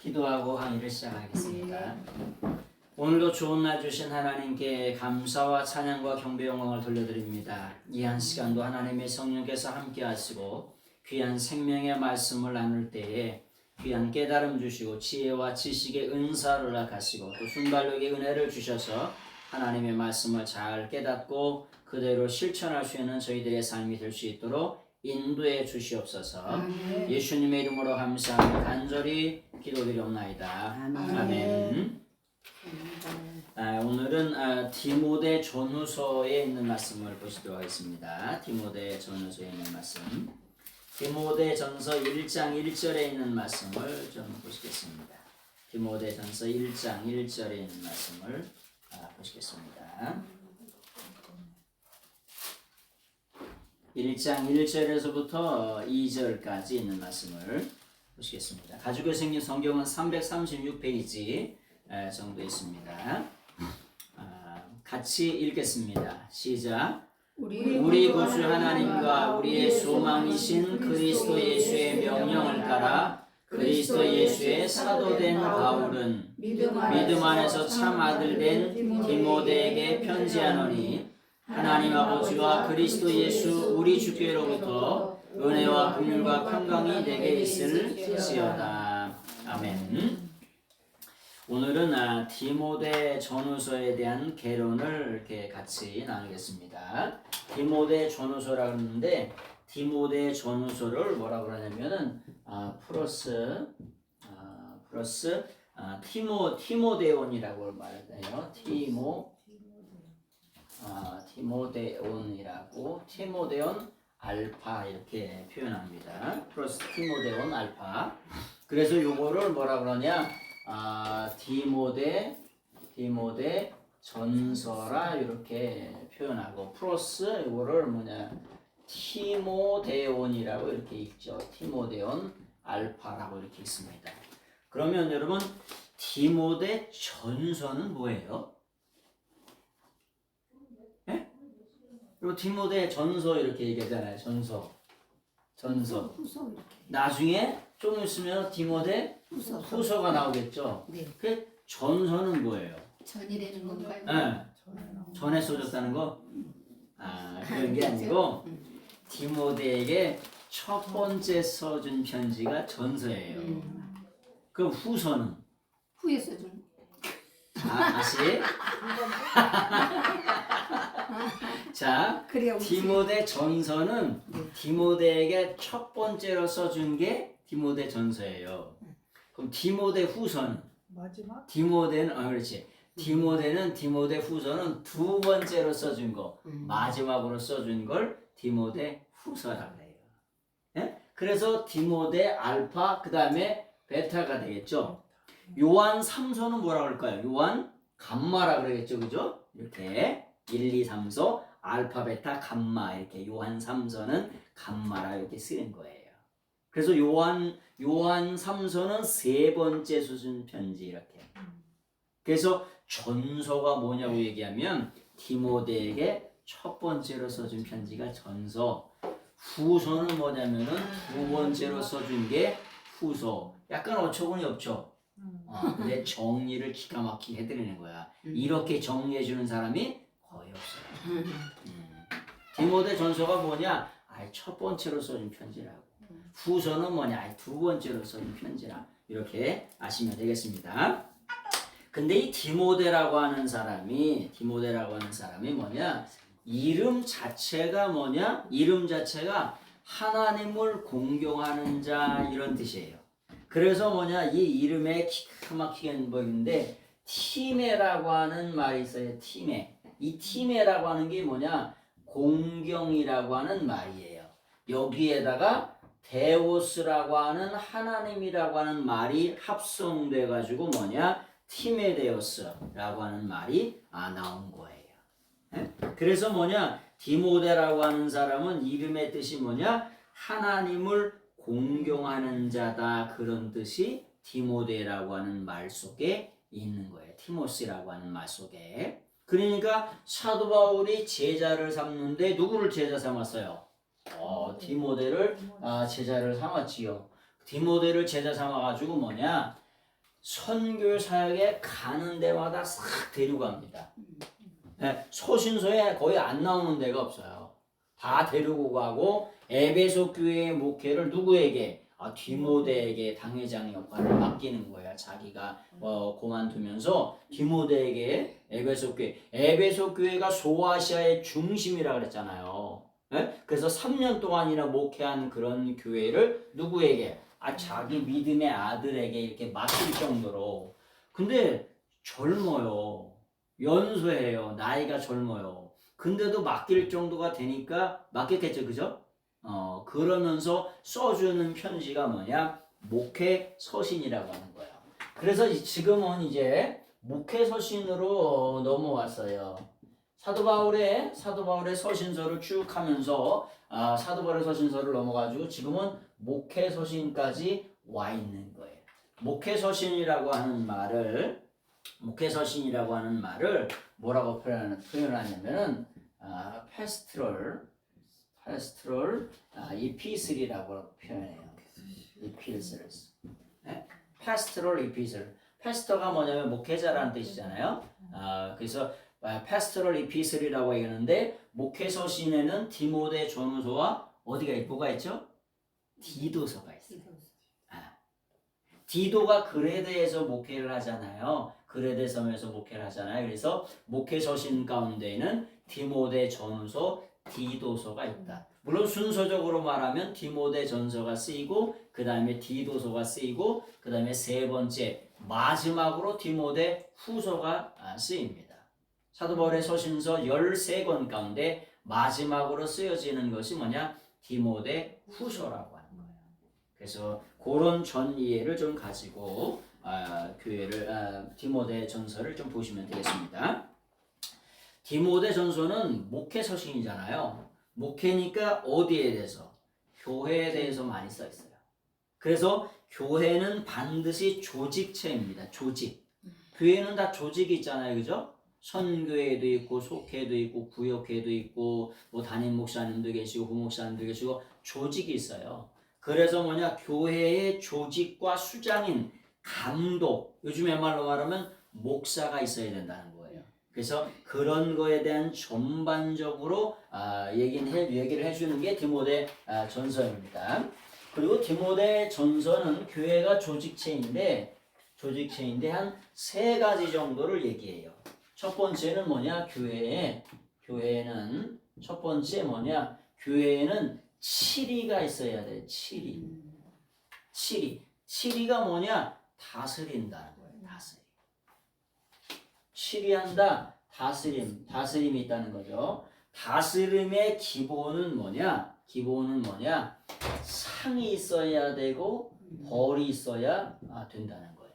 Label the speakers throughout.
Speaker 1: 기도하고 강의를 시작하겠습니다. 오늘도 좋은 날 주신 하나님께 감사와 찬양과 경배 영광을 돌려드립니다. 이 한 시간도 하나님의 성령께서 함께 하시고 귀한 생명의 말씀을 나눌 때에 귀한 깨달음 주시고 지혜와 지식의 은사를 허락하시고 또 순발력의 은혜를 주셔서 하나님의 말씀을 잘 깨닫고 그대로 실천할 수 있는 저희들의 삶이 될 수 있도록 인도해 주시옵소서. 예수님의 이름으로 감사하며 간절히 기도드리옵나이다. 아멘. 오늘은 디모데 전후서에 있는 말씀을 보시도록 하겠습니다. 디모데 전후서에 있는 말씀, 디모데 전서 1장 1절에 있는 말씀을 좀 보시겠습니다. 디모데 전서 1장 1절에 있는 말씀을 보시겠습니다. 1장 1절에서부터 2절까지 있는 말씀을 보시겠습니다. 가지고 생긴 성경은 336페이지 정도 있습니다. 같이 읽겠습니다. 시작. 우리 구주 하나님과 우리의 소망이신 그리스도 예수의 명령을 따라 그리스도 예수의 사도된 바울은 믿음 안에서 참 아들된 디모데에게 편지하노니 하나님 아버지와 그리스도 예수 우리 주께로부터 은혜와 긍휼과 평강이 내게 있을지어다. 아멘. 오늘은 디모데 전후서에 대한 개론을 이렇게 같이 나누겠습니다. 디모데 전후서라고 하는데 디모데 전후서를 뭐라고 그러냐면은 플러스 티모데온이라고 말해요. 티모데온이라고 티모데온 알파 이렇게 표현합니다. 플러스 티모데온 알파. 그래서 요거를 뭐라 그러냐? 디모데 전서라 이렇게 표현하고 플러스 요거를 티모데온이라고 이렇게 읽죠. 티모데온 알파라고 이렇게 있습니다. 그러면 여러분 디모데 전서는 뭐예요? 그리고 디모데 전서 이렇게 얘기하잖아요. 전서.
Speaker 2: 후서 이렇게.
Speaker 1: 나중에 좀 있으면 디모데 후서가 나오겠죠.
Speaker 2: 네.
Speaker 1: 그 전서는 뭐예요?
Speaker 2: 전이라는 건가요?
Speaker 1: 네. 전에 써졌다는 거? 그런 게 아니고 디모데에게 첫 번째 써준 편지가 전서예요. 그럼 후서는?
Speaker 2: 후에 써준.
Speaker 1: 다시. 자, 디모데 전서는 디모데에게 첫 번째로 써준 게 디모데 전서예요. 그럼 디모데 후서는?
Speaker 3: 마지막?
Speaker 1: 그렇지. 디모데는 디모데 후서는 두 번째로 써준 거, 마지막으로 써준 걸 디모데 후서라고 해요. 예? 그래서 디모데 알파, 그 다음에 베타가 되겠죠. 요한 3서는 뭐라고 할까요? 요한 감마라고 그러겠죠. 그죠? 이렇게 1, 2, 3서 알파, 베타, 감마 이렇게 요한 3서는 감마라 이렇게 쓰는 거예요. 그래서 요한 3서는 세 번째 수준 편지 이렇게. 그래서 전서가 뭐냐고 얘기하면 디모데에게 첫 번째로 써준 편지가 전서. 후서는 뭐냐면은 두 번째로 써준 게 후서. 약간 어처구니 없죠. 근데 정리를 기가 막히게 해드리는 거야. 이렇게 정리해 주는 사람이 거의 없어요. 디모데 전서가 뭐냐? 첫 번째로 써준 편지라고. 후서는 뭐냐? 두 번째로 써준 편지라. 이렇게 아시면 되겠습니다. 근데 이 디모데라고 하는 사람이 뭐냐? 이름 자체가 뭐냐? 이름 자체가 하나님을 공경하는 자 이런 뜻이에요. 그래서 뭐냐? 이 이름에 기가 막히게 보이는데 티메라고 하는 말이 있어요. 티메. 이 티메라고 하는 게 뭐냐? 공경이라고 하는 말이에요. 여기에다가 데오스라고 하는 하나님이라고 하는 말이 합성돼 가지고 뭐냐? 티메데오스라고 하는 말이 나온 거예요. 그래서 뭐냐? 디모데라고 하는 사람은 이름의 뜻이 뭐냐? 하나님을 공경하는 자다. 그런 뜻이 디모데라고 하는 말 속에 있는 거예요. 티모스라고 하는 말 속에. 그러니까 사도 바울이 제자를 삼는데 누구를 제자 삼았어요? 디모데를 제자를 삼았지요. 디모데를 제자 삼아가지고 뭐냐? 선교 사역에 가는 데마다 싹 데리고 갑니다. 예, 소신서에 거의 안 나오는 데가 없어요. 다 데리고 가고 에베소 교회의 목회를 누구에게? 디모데에게 당회장 역할을 맡기는 거야. 자기가 그만두면서 디모데에게 에베소 교회가 소아시아의 중심이라 그랬잖아요. 예? 그래서 3년 동안이나 목회한 그런 교회를 누구에게? 자기 믿음의 아들에게 이렇게 맡길 정도로. 근데 젊어요. 연소해요. 나이가 젊어요. 근데도 맡길 정도가 되니까 맡겼겠죠. 그죠? 그러면서 써주는 편지가 뭐냐? 목회 서신이라고 하는 거예요. 그래서 지금은 이제 목회 서신으로 넘어왔어요. 사도 바울의 서신서를 쭉 하면서 사도 바울의 서신서를 넘어가지고 지금은 목회 서신까지 와 있는 거예요. 목회 서신이라고 하는 말을 뭐라고 표현하냐면은 pastoral epistle이라고 표현해요. epistles. 네? pastoral epistle. pasto가 뭐냐면 목회자라는 뜻이잖아요. 그래서 pastoral epistle이라고 얘기하는데 목회 서신에는 디모데 전후서와 뭐가 있죠? 디도서가 있어요. 디도가 그레데에서 목회를 하잖아요. 그레데 섬에서 목회를 하잖아요. 그래서 목회 서신 가운데에는 디모데 전후서, 디도서가 있다. 물론 순서적으로 말하면 디모데 전서가 쓰이고 그 다음에 디도서가 쓰이고 그 다음에 세 번째 마지막으로 디모데 후서가 쓰입니다. 사도 바울의 서신서 13권 가운데 마지막으로 쓰여지는 것이 뭐냐? 디모데 후서라고 하는 거예요. 그래서 그런 전 이해를 좀 가지고 디모데 전서를 좀 보시면 되겠습니다. 디모데 전서는 목회 서신이잖아요. 목회니까 어디에 대해서? 교회에 대해서 많이 써 있어요. 그래서 교회는 반드시 조직체입니다. 조직. 교회는 다 조직이 있잖아요. 그죠? 선교회도 있고 속회도 있고 구역회도 있고 뭐 담임 목사님도 계시고 부목사님도 계시고 조직이 있어요. 그래서 교회의 조직과 수장인 감독, 요즘에 말로 말하면 목사가 있어야 된다는 거예요. 그래서 그런 거에 대한 전반적으로 얘기를 해주는 게 디모데 전서입니다. 그리고 디모데 전서는 교회가 조직체인데 한 3가지 정도를 얘기해요. 첫 번째는 교회에는 첫 번째 교회에는 치리가 있어야 돼. 치리가 다스린다는 거예요. 치리한다. 다스림이 있다는 거죠. 다스림의 기본은 상이 있어야 되고 벌이 있어야 된다는 거예요.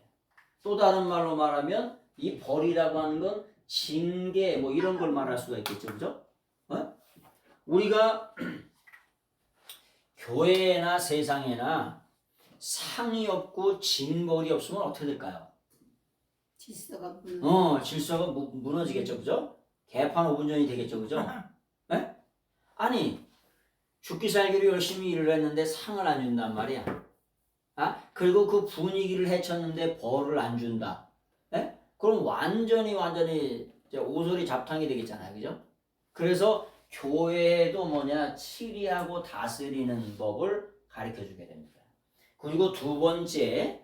Speaker 1: 또 다른 말로 말하면 이 벌이라고 하는 건 징계 이런 걸 말할 수가 있겠죠. 그죠? 우리가 교회나 세상에나 상이 없고 징벌이 없으면 어떻게 될까요?
Speaker 2: 질서가
Speaker 1: 질서가 무너지겠죠. 그죠? 개판 5분 전이 되겠죠. 그죠? 네? 아니 죽기 살기로 열심히 일을 했는데 상을 안 준단 말이야. 그리고 그 분위기를 해쳤는데 벌을 안 준다. 네? 그럼 완전히 오소리 잡탕이 되겠잖아요. 그죠? 그래서 교회도 치리하고 다스리는 법을 가르쳐 주게 됩니다. 그리고 두 번째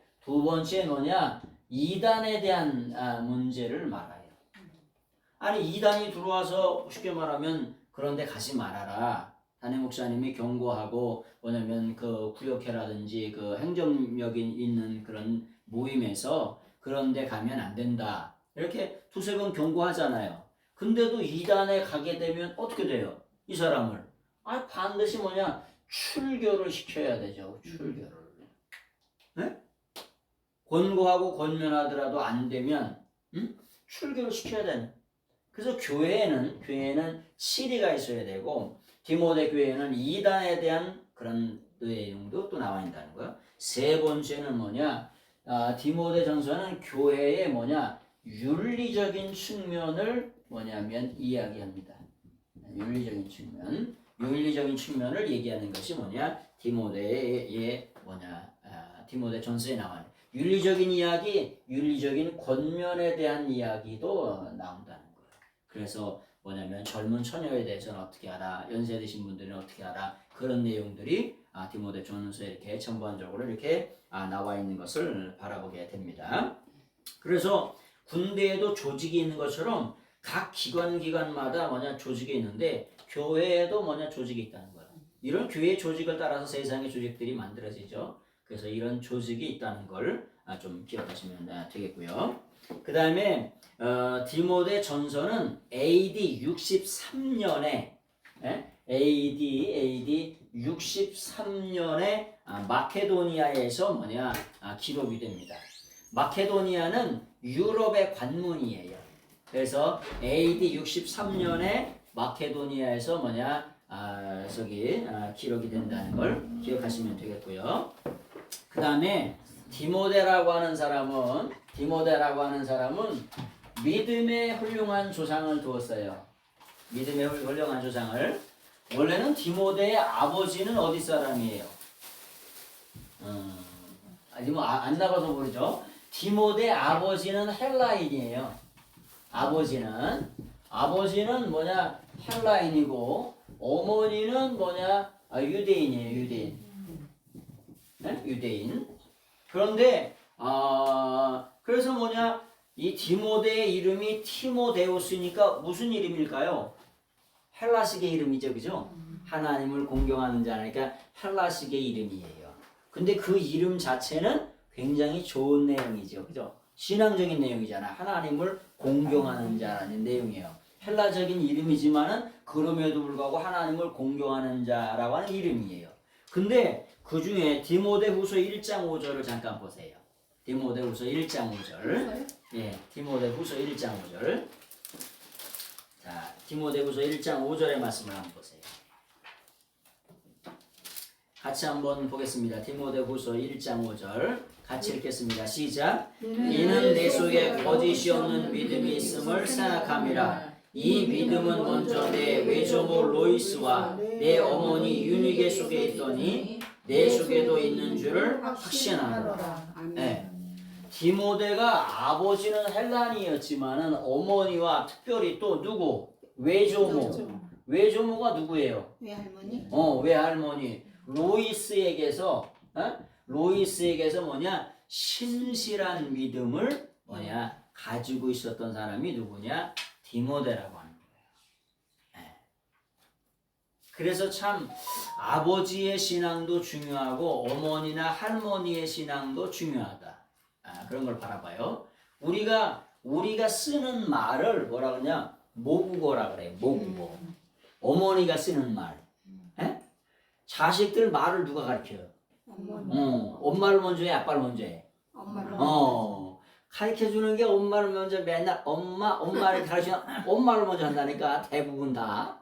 Speaker 1: 이단에 대한 문제를 말아요. 아니 이단이 들어와서 쉽게 말하면 그런데 가지 말아라. 담임 목사님이 경고하고 그 구역회라든지 그 행정력이 있는 그런 모임에서 그런데 가면 안 된다. 이렇게 두세 번 경고하잖아요. 근데도 이단에 가게 되면 어떻게 돼요? 이 사람을 반드시 출교를 시켜야 되죠. 출교를. 네? 권고하고 권면하더라도 안 되면 출교를 시켜야 되는. 그래서 교회에는 치리가 있어야 되고 디모데 교회에는 이단에 대한 그런 내용도 또 나와 있다는 거예요. 세 번째는 디모데 전서는 교회의 윤리적인 측면을 이야기합니다. 윤리적인 측면을 얘기하는 것이 디모데 전서에 나와요. 윤리적인 이야기, 윤리적인 권면에 대한 이야기도 나온다는 거예요. 그래서 뭐냐면 젊은 처녀에 대해서는 어떻게 하라, 연세 드신 분들은 어떻게 하라, 그런 내용들이 디모데전서에 이렇게 전반적으로 이렇게 나와 있는 것을 바라보게 됩니다. 그래서 군대에도 조직이 있는 것처럼 각 기관마다 뭐냐 조직이 있는데 교회에도 뭐냐 조직이 있다는 거예요. 이런 교회 조직을 따라서 세상의 조직들이 만들어지죠. 그래서 이런 조직이 있다는 걸 좀 기억하시면 되겠고요. 그 다음에 디모데 전서는 AD 63년에 AD 63년에 마케도니아에서 기록이 됩니다. 마케도니아는 유럽의 관문이에요. 그래서 AD 63년에 마케도니아에서 기록이 된다는 걸 기억하시면 되겠고요. 그 다음에 디모데라고 하는 사람은 믿음의 훌륭한 조상을 두었어요. 믿음의 훌륭한 조상을. 원래는 디모데의 아버지는 어디 사람이에요? 안 나가서 모르죠. 디모데 아버지는 헬라인이에요. 아버지는 헬라인이고 어머니는 유대인이에요. 유대인. 네? 유대인. 그런데 그래서 이 디모데의 이름이 티모데우스니까 무슨 이름일까요? 헬라식의 이름이죠, 그죠? 하나님을 공경하는 자니까 헬라식의 이름이에요. 근데 그 이름 자체는 굉장히 좋은 내용이죠, 그죠? 신앙적인 내용이잖아. 하나님을 공경하는 자라는 내용이에요. 헬라적인 이름이지만은 그럼에도 불구하고 하나님을 공경하는 자라고 하는 이름이에요. 근데 그 중에 디모데후서 1장 5절을 잠깐 보세요. 디모데후서 1장 5절. 예, 디모데후서 1장 5절. 자, 디모데후서 1장 5절의 말씀을 한번 보세요. 같이 한번 보겠습니다. 디모데후서 1장 5절. 같이 읽겠습니다. 시작. 이는 내 속에 거짓이 없는 믿음이 있음을 생각함이라. 이 믿음은 먼저 내 외조모 로이스와 내 어머니 유니게 속에 있더니 내 속에도 있는 줄을 확신하노라. 네. 디모데가 아버지는 헬라인이었지만은 어머니와 특별히 또 누구? 외조모. 외조모가 누구예요?
Speaker 2: 외할머니?
Speaker 1: 외할머니. 로이스에게서 신실한 믿음을 가지고 있었던 사람이 누구냐? 디모데라고 하는 거예요. 네. 그래서 참 아버지의 신앙도 중요하고 어머니나 할머니의 신앙도 중요하다. 그런 걸 바라봐요. 우리가 쓰는 말을 뭐라 그러냐? 모국어라 그래요. 모국어. 어머니가 쓰는 말. 에? 자식들 말을 누가 가르쳐요? 엄마를 먼저 해, 아빠를 먼저 해?
Speaker 2: 엄마를
Speaker 1: 가르쳐주는 게 엄마를 먼저 맨날 엄마를 가르치면 엄마를 먼저 한다니까 대부분 다.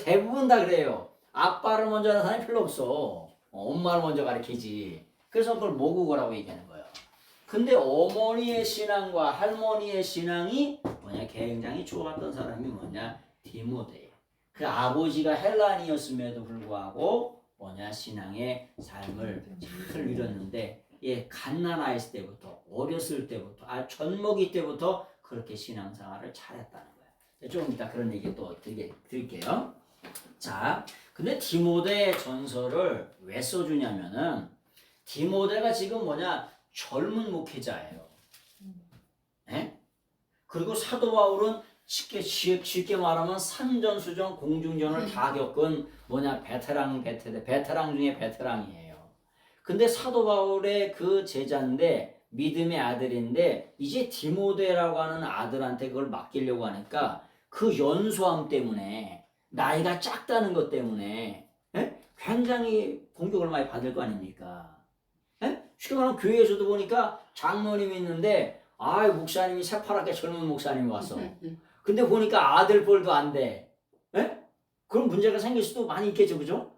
Speaker 1: 대부분 다 그래요. 아빠를 먼저 하는 사람이 별로 없어. 엄마를 먼저 가르치지. 그래서 그걸 모국어라고 얘기하는 거예요. 근데 어머니의 신앙과 할머니의 신앙이 굉장히 좋았던 사람이 디모데예요. 그 아버지가 헬라인이었음에도 불구하고 신앙의 삶을 잘 누렸는데 갓난아이였을 때부터 어렸을 때부터 젖먹이 때부터 그렇게 신앙생활을 잘했다는 거예요. 조금 이따 그런 얘기 또 드릴게요. 자, 근데 디모데 전서를 왜 써주냐면은 디모데가 지금 젊은 목회자예요. 네? 그리고 사도 바울은 쉽게 말하면 산전수전 공중전을 다 겪은 베테랑 중에 베테랑이에요. 근데 사도 바울의 그 제자인데 믿음의 아들인데 이제 디모데라고 하는 아들한테 그걸 맡기려고 하니까 그 연소함 때문에 나이가 작다는 것 때문에 굉장히 공격을 많이 받을 거 아닙니까? 쉽게 말하면 교회에서도 보니까 장로님이 있는데 목사님이 새파랗게 젊은 목사님이 왔어. 근데 보니까 아들 뻘도 안 돼. 그런 문제가 생길 수도 많이 있겠죠, 그죠?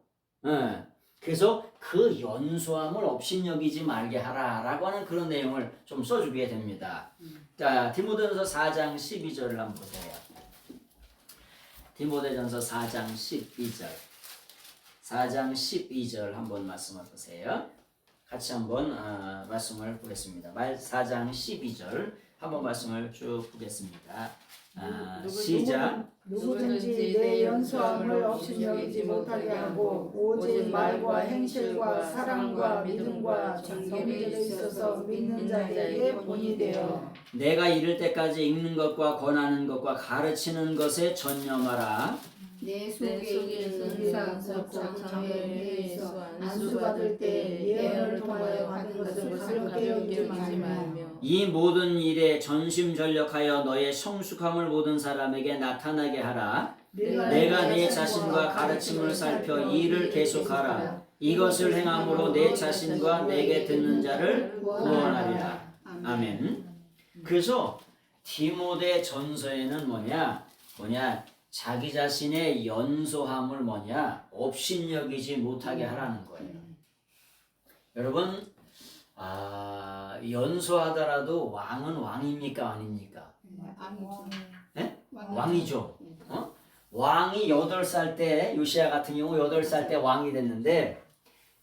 Speaker 1: 그래서 그 연소함을 업신여기지 말게 하라라고 하는 그런 내용을 좀 써주게 됩니다. 자, 디모데전서 4장 12절을 한번 보세요. 디모데전서 4장 12절 한번 말씀을 보세요. 같이 한번 말씀을 보겠습니다. 말 4장 12절 한번 말씀을 쭉 보겠습니다. 시작.
Speaker 3: 누구든지 내 연수함을 없이 여기지 못하게 하고 오직 말과 행실과 사랑과 믿음과 정결에 있어서 믿는 자에게 본이 되어
Speaker 1: 내가 이를 때까지 읽는 것과 권하는 것과 가르치는 것에 전념하라.
Speaker 2: 내 속에 있는 은사 곧 장애에서 안수받을 때 예언을 통하여 받은 것을 가볍게 여기지 말며
Speaker 1: 이 모든 일에 전심전력하여 너의 성숙함을 모든 사람에게 나타나게 하라. 내가 네 자신과 가르침을 살펴 이 일을 계속하라. 이것을 행함으로 내 자신과 내게 듣는 자를 구원하리라. 아멘. 그래서 디모데 전서에는 뭐냐 자기 자신의 연소함을 업신여기지 못하게 하라는 거예요. 여러분 연소하더라도 왕은 왕입니까 아닙니까? 네? 왕이죠. 왕이 8살 때 요시야 같은 경우 8살 때 왕이 됐는데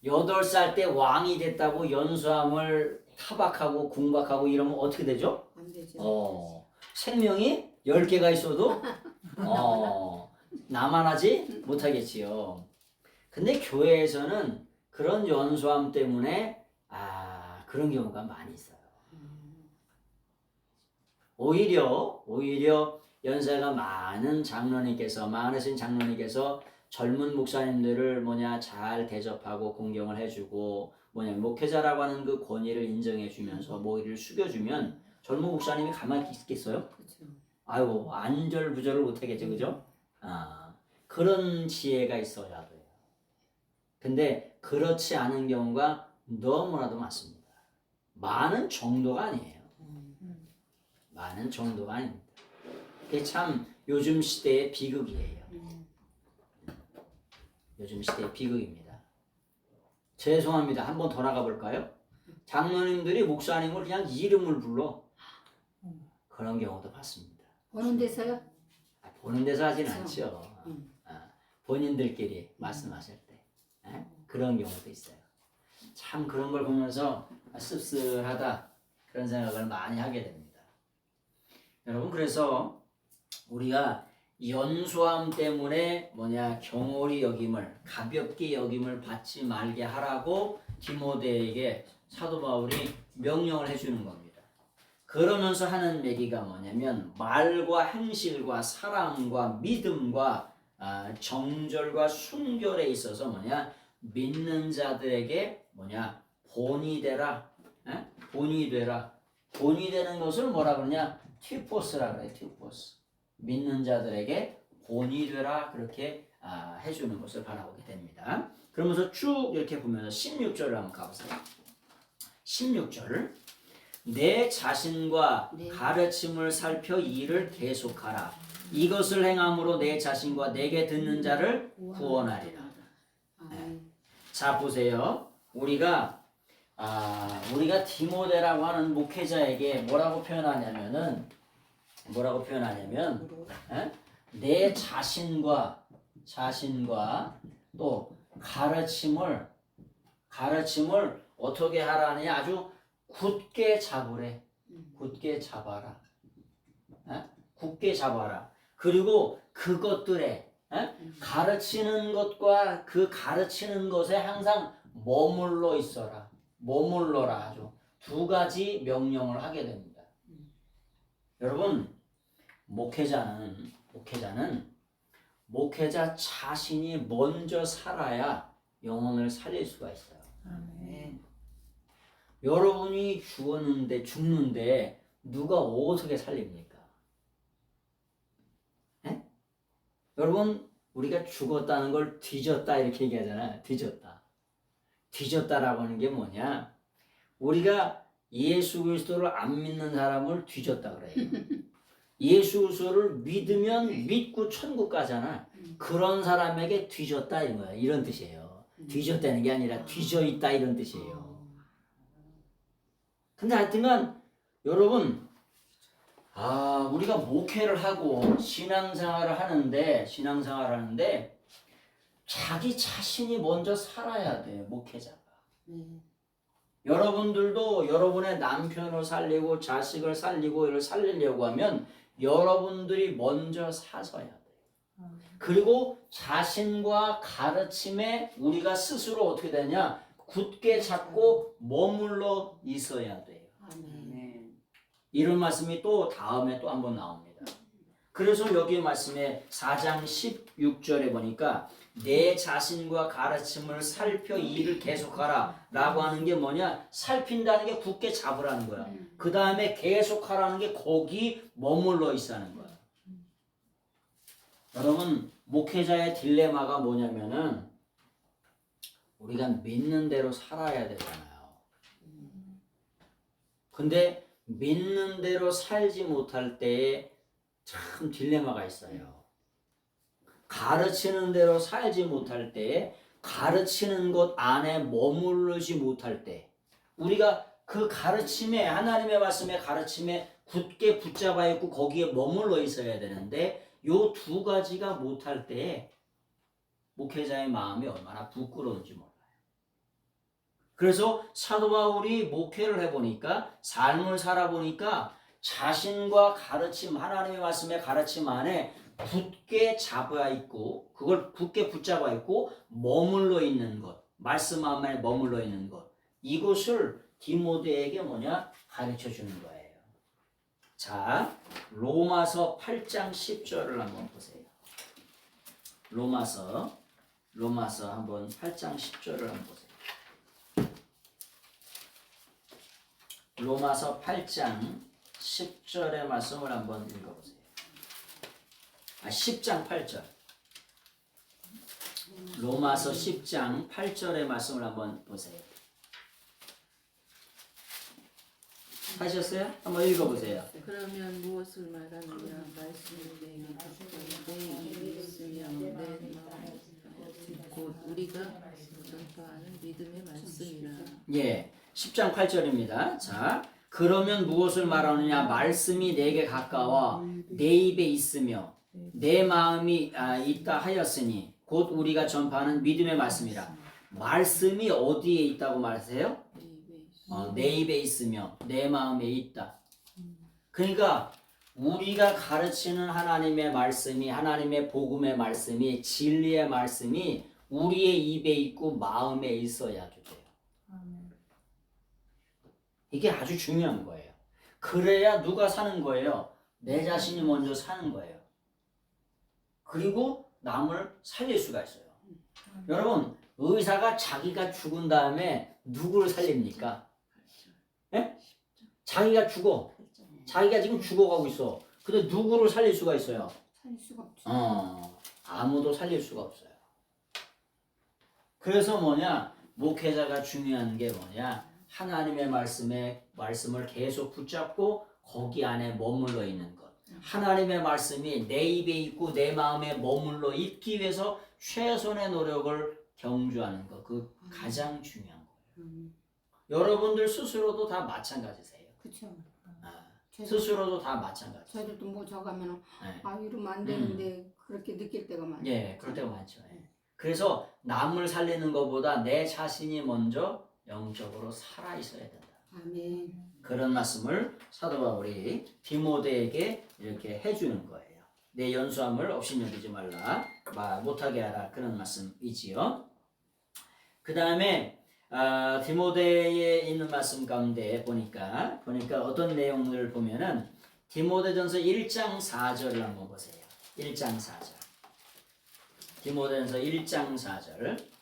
Speaker 1: 8살 때 왕이 됐다고 연소함을 타박하고 궁박하고 이러면 어떻게 되죠?
Speaker 2: 안 되죠.
Speaker 1: 생명이 10개가 있어도 나만하지 못하겠지요. 근데 교회에서는 그런 연소함 때문에 그런 경우가 많이 있어요. 오히려 연세가 많은 장로님께서 많으신 장로님께서 젊은 목사님들을 잘 대접하고 공경을 해주고 목회자라고 하는 그 권위를 인정해주면서 머리를 숙여주면 젊은 목사님이 가만히 있겠어요?
Speaker 2: 그렇죠.
Speaker 1: 아이고 안절부절을 못하겠죠, 그죠? 그런 지혜가 있어야 돼요. 근데 그렇지 않은 경우가 너무나도 많습니다. 많은 정도가 아니에요. 많은 정도가 아닙니다. 그게 참 요즘 시대의 비극이에요. 요즘 시대의 비극입니다. 죄송합니다. 한번 더 나가 볼까요? 장로님들이 목사님을 그냥 이름을 불러. 그런 경우도 봤습니다.
Speaker 2: 보는 데서요?
Speaker 1: 보는 데서 하진 않죠. 본인들끼리 말씀하실 때 그런 경우도 있어요. 참 그런 걸 보면서 씁쓸하다 그런 생각을 많이 하게 됩니다. 여러분 그래서 우리가 연소함 때문에 경홀히 여김을 가볍게 여김을 받지 말게 하라고 디모데에게 사도 바울이 명령을 해주는 겁니다. 그러면서 하는 얘기가 뭐냐면 말과 행실과 사랑과 믿음과 정절과 순결에 있어서 믿는 자들에게 본이 되라. 본이 되라. 본이 되는 것을 뭐라 그러냐? 티포스라 그래. 티포스. 믿는 자들에게 본이 되라. 그렇게 해주는 것을 바라보게 됩니다. 그러면서 쭉 이렇게 보면서 16절을 한번 가보세요. 16절. 내 자신과 가르침을 살펴 이 일을 계속하라. 이것을 행함으로 내 자신과 내게 듣는 자를 구원하리라. 자 보세요. 우리가 디모데라고 하는 목회자에게 뭐라고 표현하냐면 내 자신과 또 가르침을 어떻게 하라니 아주 굳게 잡으래. 굳게 잡아라. 굳게 잡아라. 그리고 그것들에 가르치는 것과 그 가르치는 것에 항상 머물러 있어라. 머물러라. 아주 두 가지 명령을 하게 됩니다. 여러분 목회자 자신이 먼저 살아야 영혼을 살릴 수가 있어요. 여러분이 죽는데 누가 어떻게 살립니까? 여러분 우리가 죽었다는 걸 뒤졌다 이렇게 얘기하잖아요. 뒤졌다라고 하는 게 뭐냐? 우리가 예수 그리스도를 안 믿는 사람을 뒤졌다 그래요. 예수 그리스도를 믿으면 믿고 천국 가잖아. 그런 사람에게 뒤졌다 이런 뜻이에요. 뒤졌다는 게 아니라 뒤져 있다 이런 뜻이에요. 근데 하여튼간 여러분 우리가 목회를 하고 신앙생활을 하는데 자기 자신이 먼저 살아야 돼. 목회자가. 여러분들도 여러분의 남편을 살리고 자식을 살리고 이를 살리려고 하면 여러분들이 먼저 사서야 돼요. 그리고 자신과 가르침에 우리가 스스로 어떻게 되냐? 굳게 잡고 머물러 있어야 돼요.
Speaker 2: 아멘.
Speaker 1: 이런 말씀이 또 다음에 또 한번 나옵니다. 그래서 여기 말씀에 4장 16절에 보니까 내 자신과 가르침을 살펴 이 일을 계속하라 라고 하는 게 뭐냐? 살핀다는 게 굳게 잡으라는 거야. 그 다음에 계속하라는 게 거기 머물러 있다는 거야. 여러분, 목회자의 딜레마가 뭐냐면은 우리가 믿는 대로 살아야 되잖아요. 근데 믿는 대로 살지 못할 때에 참 딜레마가 있어요. 가르치는 대로 살지 못할 때에 가르치는 것 안에 머무르지 못할 때 우리가 그 가르침에 하나님의 말씀의 가르침에 굳게 붙잡아 있고 거기에 머물러 있어야 되는데 요 두 가지가 못할 때에 목회자의 마음이 얼마나 부끄러운지 몰라요. 그래서 사도 바울이 목회를 해보니까 삶을 살아보니까 자신과 가르침 하나님의 말씀의 가르침 안에 굳게 잡아 있고 그걸 굳게 붙잡아 있고 머물러 있는 것 말씀 안에 머물러 있는 것 이것을 디모데에게 뭐냐 가르쳐 주는 거예요. 자 로마서 8장 10절을 한번 보세요. 로마서 한번 8장 10절을 한번 보세요. 로마서 8장 10절의 말씀을 한번 읽어보세요. 10장 8절. 로마서 10장 8절의 말씀을 한번 보세요. 하셨어요? 한번 읽어보세요.
Speaker 2: 그러면 무엇을 말하느냐? 말씀을 내게 듣고 내 입이 있으며 내 마음이 곧 우리가 전파하는 믿음의 말씀이라.
Speaker 1: 예, 10장 8절입니다. 자, 그러면 무엇을 말하느냐? 말씀이 내게 가까워 내 입에 있으며 내 마음이 있다 하였으니 곧 우리가 전파하는 믿음의 말씀이라. 말씀이 어디에 있다고 말하세요? 내 입에 있으며 내 마음에 있다. 그러니까 우리가 가르치는 하나님의 말씀이 하나님의 복음의 말씀이 진리의 말씀이 우리의 입에 있고 마음에 있어야 돼요. 이게 아주 중요한 거예요. 그래야 누가 사는 거예요? 내 자신이 먼저 사는 거예요. 그리고 남을 살릴 수가 있어요. 여러분 의사가 자기가 죽은 다음에 누구를 살립니까? 예? 자기가 죽어. 자기가 지금 죽어가고 있어. 근데 누구를 살릴 수가 있어요?
Speaker 3: 살릴 수가 없죠.
Speaker 1: 아무도 살릴 수가 없어요. 그래서 뭐냐? 목회자가 중요한 게 뭐냐? 하나님의 말씀을 계속 붙잡고 거기 안에 머물러 있는 것. 하나님의 말씀이 내 입에 있고 내 마음에 머물러 있기 위해서 최선의 노력을 경주하는 것. 그 가장 중요한 거예요. 여러분들 스스로도 다 마찬가지세요.
Speaker 3: 그렇죠.
Speaker 1: 스스로도 다 마찬가지.
Speaker 3: 저희들도 뭐 저가면은
Speaker 1: 네.
Speaker 3: 이러면 안 되는데 그렇게 느낄 때가 많아요.
Speaker 1: 예, 그럴 때가 많죠. 예. 그래서 남을 살리는 것보다 내 자신이 먼저 영적으로 살아 있어야 된다.
Speaker 3: 아멘.
Speaker 1: 그런 말씀을 사도 바울이 디모데에게 이렇게 해주는 거예요. 내 연수함을 업신여기지 말라, 못하게 하라 그런 말씀이지요. 그 다음에 디모데에 있는 말씀 가운데 보니까 어떤 내용들을 보면은 디모데전서 1장 4절을 한번 보세요. 1장 4절. 디모데전서 1장 4절.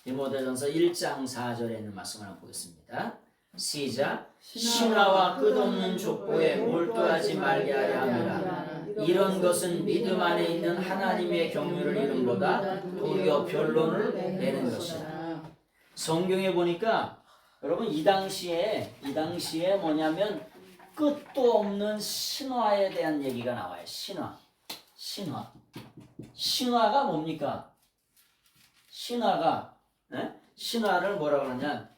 Speaker 1: 디모데전서 1장 4절에 있는 말씀을 한번 보겠습니다. 시작. 신화와 끝없는 족보에 몰두하지 말게 하려 함이라. 이런 것은 믿음 안에 있는 하나님의 경륜을 이름보다 도리어 변론을 내는 것이다. 성경에 보니까 여러분 이 당시에 뭐냐면 끝도 없는 신화에 대한 얘기가 나와요. 신화가 뭡니까? 신화를 뭐라 그러냐?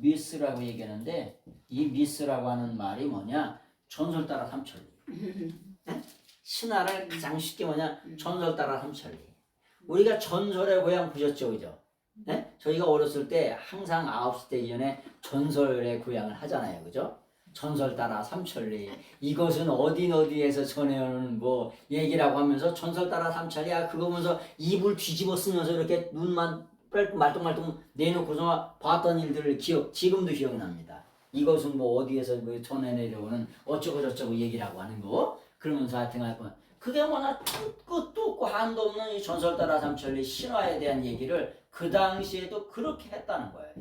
Speaker 1: 미스라고 얘기하는데 이 미스라고 하는 말이 뭐냐? 전설 따라 삼천리. 신화를 가장 쉽게 뭐냐? 전설 따라 삼천리. 우리가 전설의 고향 보셨죠, 그죠? 네? 저희가 어렸을 때 항상 9시 되기 전에 전설의 구양을 하잖아요. 그죠? 전설 따라 삼천리. 이것은 어디에서 전해오는 뭐 얘기라고 하면서 전설 따라 삼천리야. 그거 보면서 입을 뒤집어 쓰면서 이렇게 눈만 말똥말똥 내놓고서 봤던 일들을 지금도 기억납니다. 이것은 뭐 어디에서 뭐 전해 내려오는 어쩌고 저쩌고 얘기라고 하는 거. 그러면서 하여튼 할 건. 그게 뭐나 끝도 없고 한도 없는 이 전설 따라 삼천리 신화에 대한 얘기를 그 당시에도 그렇게 했다는 거예요.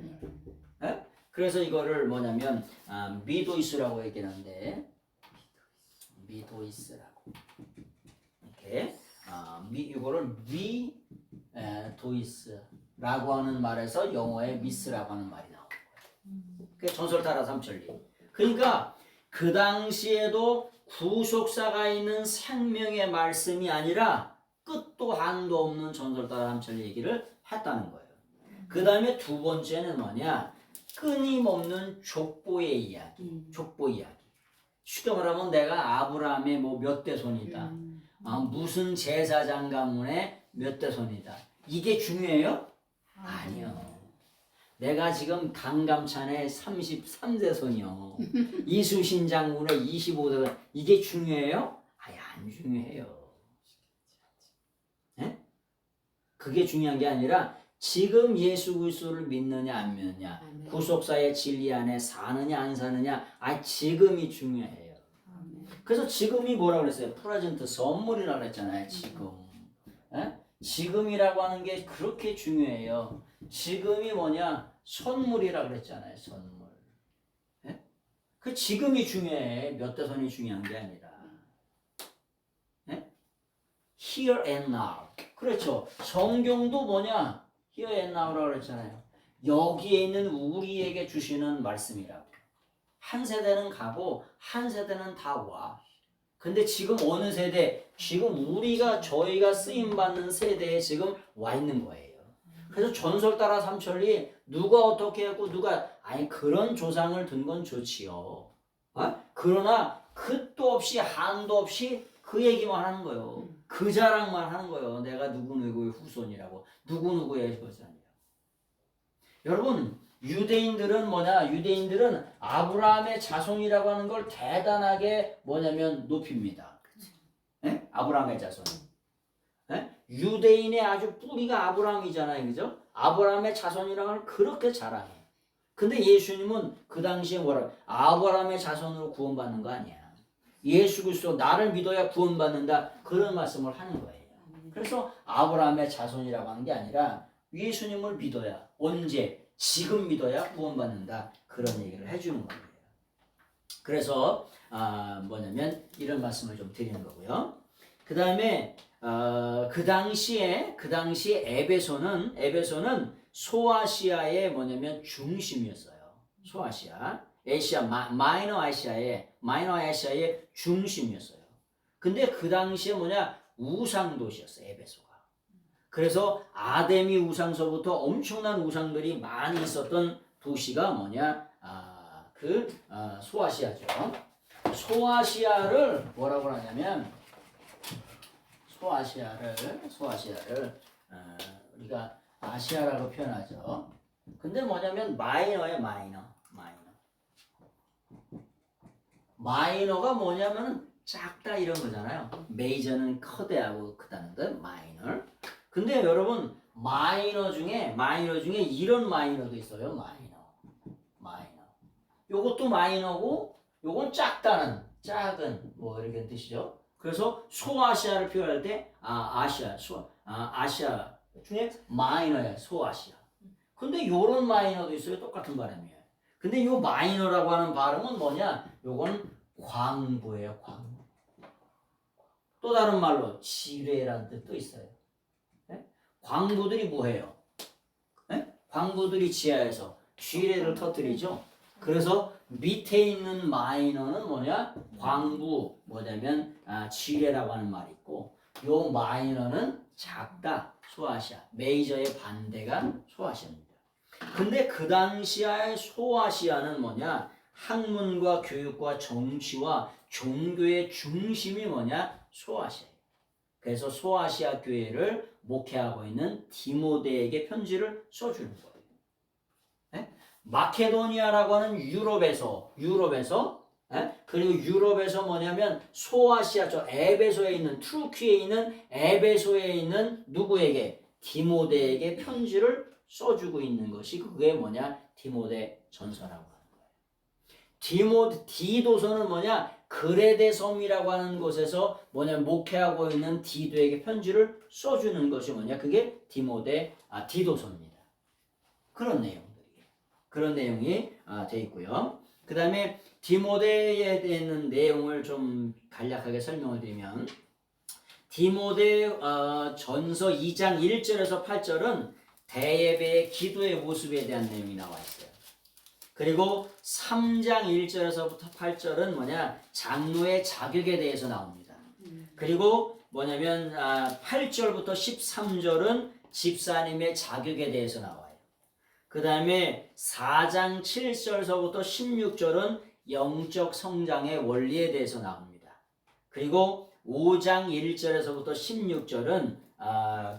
Speaker 1: 예? 그래서 이거를 뭐냐면 미도이스라고 얘기하는데 미도이스라고 이렇게 이거를 미도이스라고 하는 말에서 영어에 미스라고 하는 말이 나오는 거예요. 그게 전설 따라 삼천리. 그러니까 그 당시에도 구속사가 있는 생명의 말씀이 아니라 끝도 한도 없는 전설 따라 삼천리 얘기를 했다는 거예요. 그 다음에 두 번째는 뭐냐? 끊임없는 족보의 이야기. 족보 이야기. 쉽게 말하면 내가 아브라함의 뭐 몇 대 손이다. 무슨 제사장 가문의 몇 대 손이다. 이게 중요해요? 아니요. 내가 지금 강감찬의 33대 손이요. 이수신 장군의 25대 손. 이게 중요해요? 아예 안 중요해요. 네? 그게 중요한 게 아니라 지금 예수 그리스도를 믿느냐 안 믿느냐, 아멘. 구속사의 진리 안에 사느냐 안 사느냐, 지금이 중요해요. 아멘. 그래서 지금이 뭐라고 그랬어요? 프레젠트 선물이라고 그랬잖아요. 지금. 에? 지금이라고 하는 게 그렇게 중요해요. 지금이 뭐냐? 선물이라고 그랬잖아요. 선물. 에? 그 지금이 중요해. 몇 대 손이 중요한 게 아니라. 에? Here and now. 그렇죠. 성경도 뭐냐? Here and now라고 그랬잖아요. 여기에 있는 우리에게 주시는 말씀이라고. 한 세대는 가고 한 세대는 다 와. 근데 지금 어느 세대? 지금 저희가 쓰임받는 세대에 지금 와 있는 거예요. 그래서 전설 따라 삼천리 누가 어떻게 했고 그런 조상을 둔 건 좋지요. 그러나 끝도 없이 한도 없이 그 얘기만 하는 거예요. 그 자랑만 하는 거예요. 내가 누구누구의 후손이라고. 누구누구의 후손이라고. 여러분, 유대인들은 유대인들은 아브라함의 자손이라고 하는 걸 대단하게 높입니다. 네? 아브라함의 자손. 네? 유대인의 아주 뿌리가 아브라함이잖아요. 그죠? 아브라함의 자손이라는 걸 그렇게 자랑해. 근데 예수님은 그 당시에 아브라함의 자손으로 구원받는 거 아니야. 예수 그리스도 나를 믿어야 구원받는다. 그런 말씀을 하는 거예요. 그래서 아브라함의 자손이라고 하는 게 아니라 예수님을 믿어야 언제? 지금 믿어야 구원받는다. 그런 얘기를 해주는 거예요. 그래서 이런 말씀을 좀 드리는 거고요. 그 다음에 그 당시에 에베소는 소아시아의 중심이었어요. 소아시아, 마이너 아시아의 중심이었어요. 근데 그 당시에 우상 도시였어요. 에베소가. 그래서 아데미 우상서부터 엄청난 우상들이 많이 있었던 도시가 소아시아죠. 소아시아를 뭐라고 하냐면 소아시아를 우리가 아시아라고 표현하죠. 근데 마이너예요. 마이너가 작다 이런 거잖아요. 메이저는 커다하고 크다는 듯 마이너. 근데 여러분 마이너 중에 이런 마이너도 있어요. 마이너. 요것도 마이너고 요건 작은 이렇게 뜻이죠. 그래서 소아시아를 표현할 때 아시아 중에 마이너야. 소아시아. 근데 요런 마이너도 있어요. 똑같은 발음이에요. 근데 요 마이너라고 하는 발음은 요건 광부예요. 광부. 또 다른 말로 지뢰라는 뜻도 있어요. 네? 광부들이 뭐해요? 네? 광부들이 지하에서 지뢰를 터뜨리죠. 그래서 밑에 있는 마이너는 광부 지뢰라고 하는 말이 있고, 요 마이너는 작다. 소아시아. 메이저의 반대가 소아시아입니다. 근데 그 당시의 소아시아는 학문과 교육과 정치와 종교의 중심이 소아시아예요. 그래서 소아시아 교회를 목회하고 있는 디모데에게 편지를 써주는 거예요. 예? 마케도니아라고 하는 유럽에서 그리고 유럽에서 뭐냐면 소아시아 저 에베소에 있는 투르키에 있는 에베소에 있는 누구에게? 디모데에게 편지를 써주고 있는 것이 그게 뭐냐? 디모데 전서라고 하는 거예요. 디도서는 뭐냐? 그레데 섬이라고 하는 곳에서 뭐냐? 목회하고 있는 디도에게 편지를 써주는 것이 뭐냐? 그게 디도서입니다. 그런 내용이 돼 있고요. 그 다음에 디모데에 대한 내용을 좀 간략하게 설명을 드리면 디모데 전서 2장 1절에서 8절은 대예배의 기도의 모습에 대한 내용이 나와 있어요. 그리고 3장 1절에서부터 8절은 뭐냐? 장로의 자격에 대해서 나옵니다. 그리고 뭐냐면 8절부터 13절은 집사님의 자격에 대해서 나와요. 그 다음에 4장 7절서부터 16절은 영적 성장의 원리에 대해서 나옵니다. 그리고 5장 1절에서부터 16절은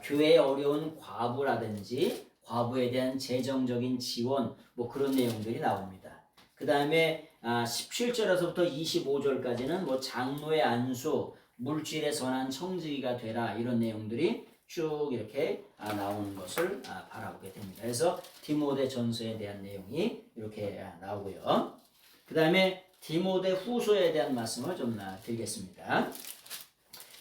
Speaker 1: 교회에 어려운 과부라든지 과부에 대한 재정적인 지원 뭐 그런 내용들이 나옵니다. 그 다음에 17절에서부터 25절까지는 뭐 장로의 안수, 물질에 선한 청지기가 되라 이런 내용들이 쭉 이렇게 나오는 것을 바라보게 됩니다. 그래서 디모데 전서에 대한 내용이 이렇게 나오고요. 그 다음에 디모데 후서에 대한 말씀을 좀 드리겠습니다.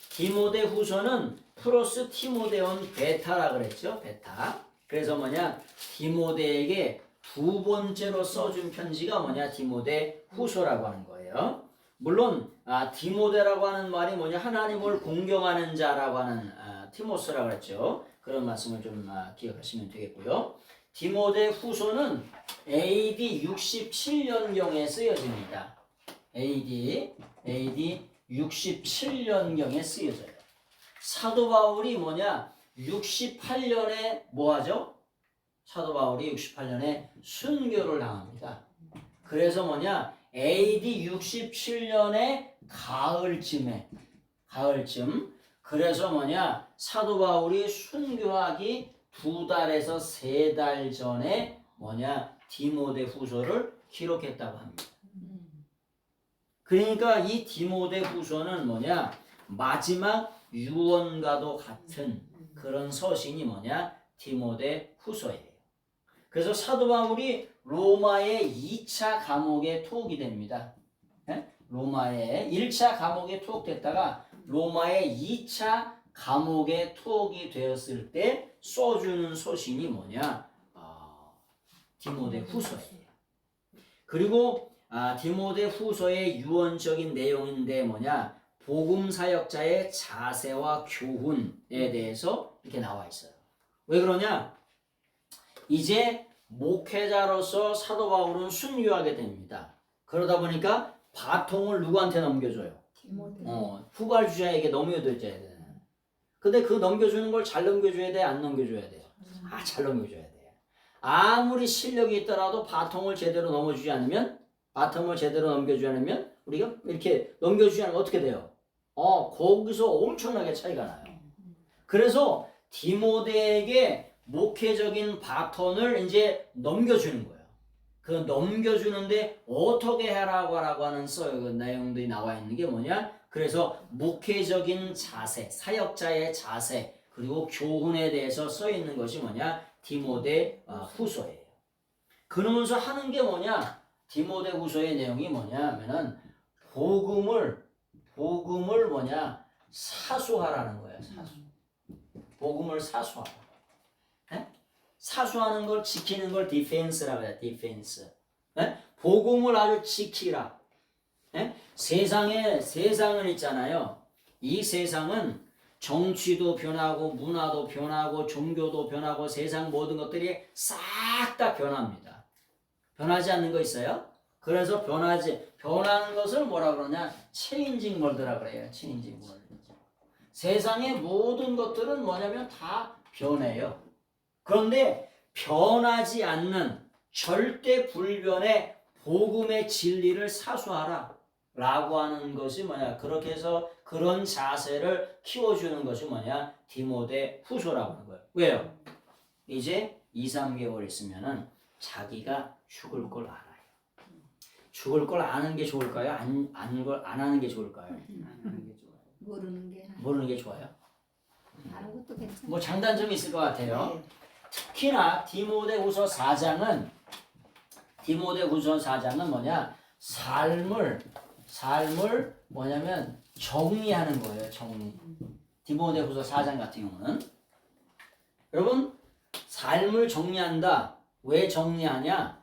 Speaker 1: 디모데 후서는 플러스 티모데온 베타라 그랬죠. 베타. 그래서 뭐냐? 디모데에게 두 번째로 써준 편지가 뭐냐? 디모데 후서라고 하는 거예요. 물론 디모데라고 하는 말이 뭐냐? 하나님을 공경하는 자라고 하는 티모스라고 그랬죠. 그런 말씀을 좀 기억하시면 되겠고요. 디모데 후서는 AD 67년경에 쓰여집니다. AD 67년경에 쓰여져요. 사도 바울이 뭐냐? 68년에 뭐하죠? 사도 바울이 68년에 순교를 당합니다. 그래서 뭐냐? AD 67년에 가을쯤 그래서 뭐냐? 사도 바울이 순교하기 2달에서 3달 전에 뭐냐? 디모데 후서를 기록했다고 합니다. 그러니까 이 디모데 후서는 뭐냐? 마지막 유언과도 같은 그런 서신이 뭐냐? 디모데 후서예요. 그래서 사도 바울이 로마의 2차 감옥에 투옥이 됩니다. 로마의 1차 감옥에 투옥됐다가 로마의 2차 감옥에 투옥이 되었을 때 써주는 서신이 뭐냐? 디모데 후서예요. 그리고 디모데 후서의 유언적인 내용인데 뭐냐? 복음 사역자의 자세와 교훈에 대해서 이렇게 나와 있어요. 왜 그러냐? 이제 목회자로서 사도 바울은 순교하게 됩니다. 그러다 보니까 바통을 누구한테 넘겨줘요? 후발주자에게 넘겨줘야 돼. 근데 그 넘겨주는 걸 잘 넘겨줘야 돼? 안 넘겨줘야 돼요? 잘 넘겨줘야 돼요. 아무리 실력이 있더라도 바통을 제대로 넘겨주지 않으면 우리가 이렇게 넘겨주지 않으면 어떻게 돼요? 거기서 엄청나게 차이가 나요. 그래서 디모데에게 목회적인 바톤을 이제 넘겨주는 거예요. 그 넘겨주는데 어떻게 하라고 하는 내용들이 나와 있는 게 뭐냐? 그래서 목회적인 자세, 사역자의 자세, 그리고 교훈에 대해서 써 있는 것이 뭐냐? 디모데 후서예요. 그러면서 하는 게 뭐냐? 디모데 후서의 내용이 뭐냐 하면은 복음을 뭐냐? 사수하라는 거예요. 복음을 사수하라. 사수하는 걸 지키는 걸 디펜스라고 해요. 디펜스. 복음을 아주 지키라. 세상은 있잖아요. 이 세상은 정치도 변하고 문화도 변하고 종교도 변하고 세상 모든 것들이 싹 다 변합니다. 변하지 않는 거 있어요? 그래서 변하는 것을 뭐라 그러냐? 체인징 월드라 그래요. 체인징 월드. 세상의 모든 것들은 뭐냐면 다 변해요. 그런데 변하지 않는 절대 불변의 복음의 진리를 사수하라. 라고 하는 것이 뭐냐? 그렇게 해서 그런 자세를 키워주는 것이 뭐냐? 디모데 후서라고 하는 거예요. 왜요? 이제 2, 3개월 있으면은 자기가 죽을 걸 알아요. 죽을 걸 아는 게 좋을까요? 안 아는 게 좋을까요?
Speaker 4: 하는 게 좋아요.
Speaker 3: 모르는 게
Speaker 1: 모르는 게 좋아요.
Speaker 3: 아는 것도 괜찮아.
Speaker 1: 뭐 장단점이 있을 것 같아요.
Speaker 3: 네.
Speaker 1: 특히나 디모데후서 4장은 뭐냐? 삶을 뭐냐면 정리하는 거예요. 정리. 디모데후서 4장 같은 경우는 여러분 삶을 정리한다. 왜 정리하냐면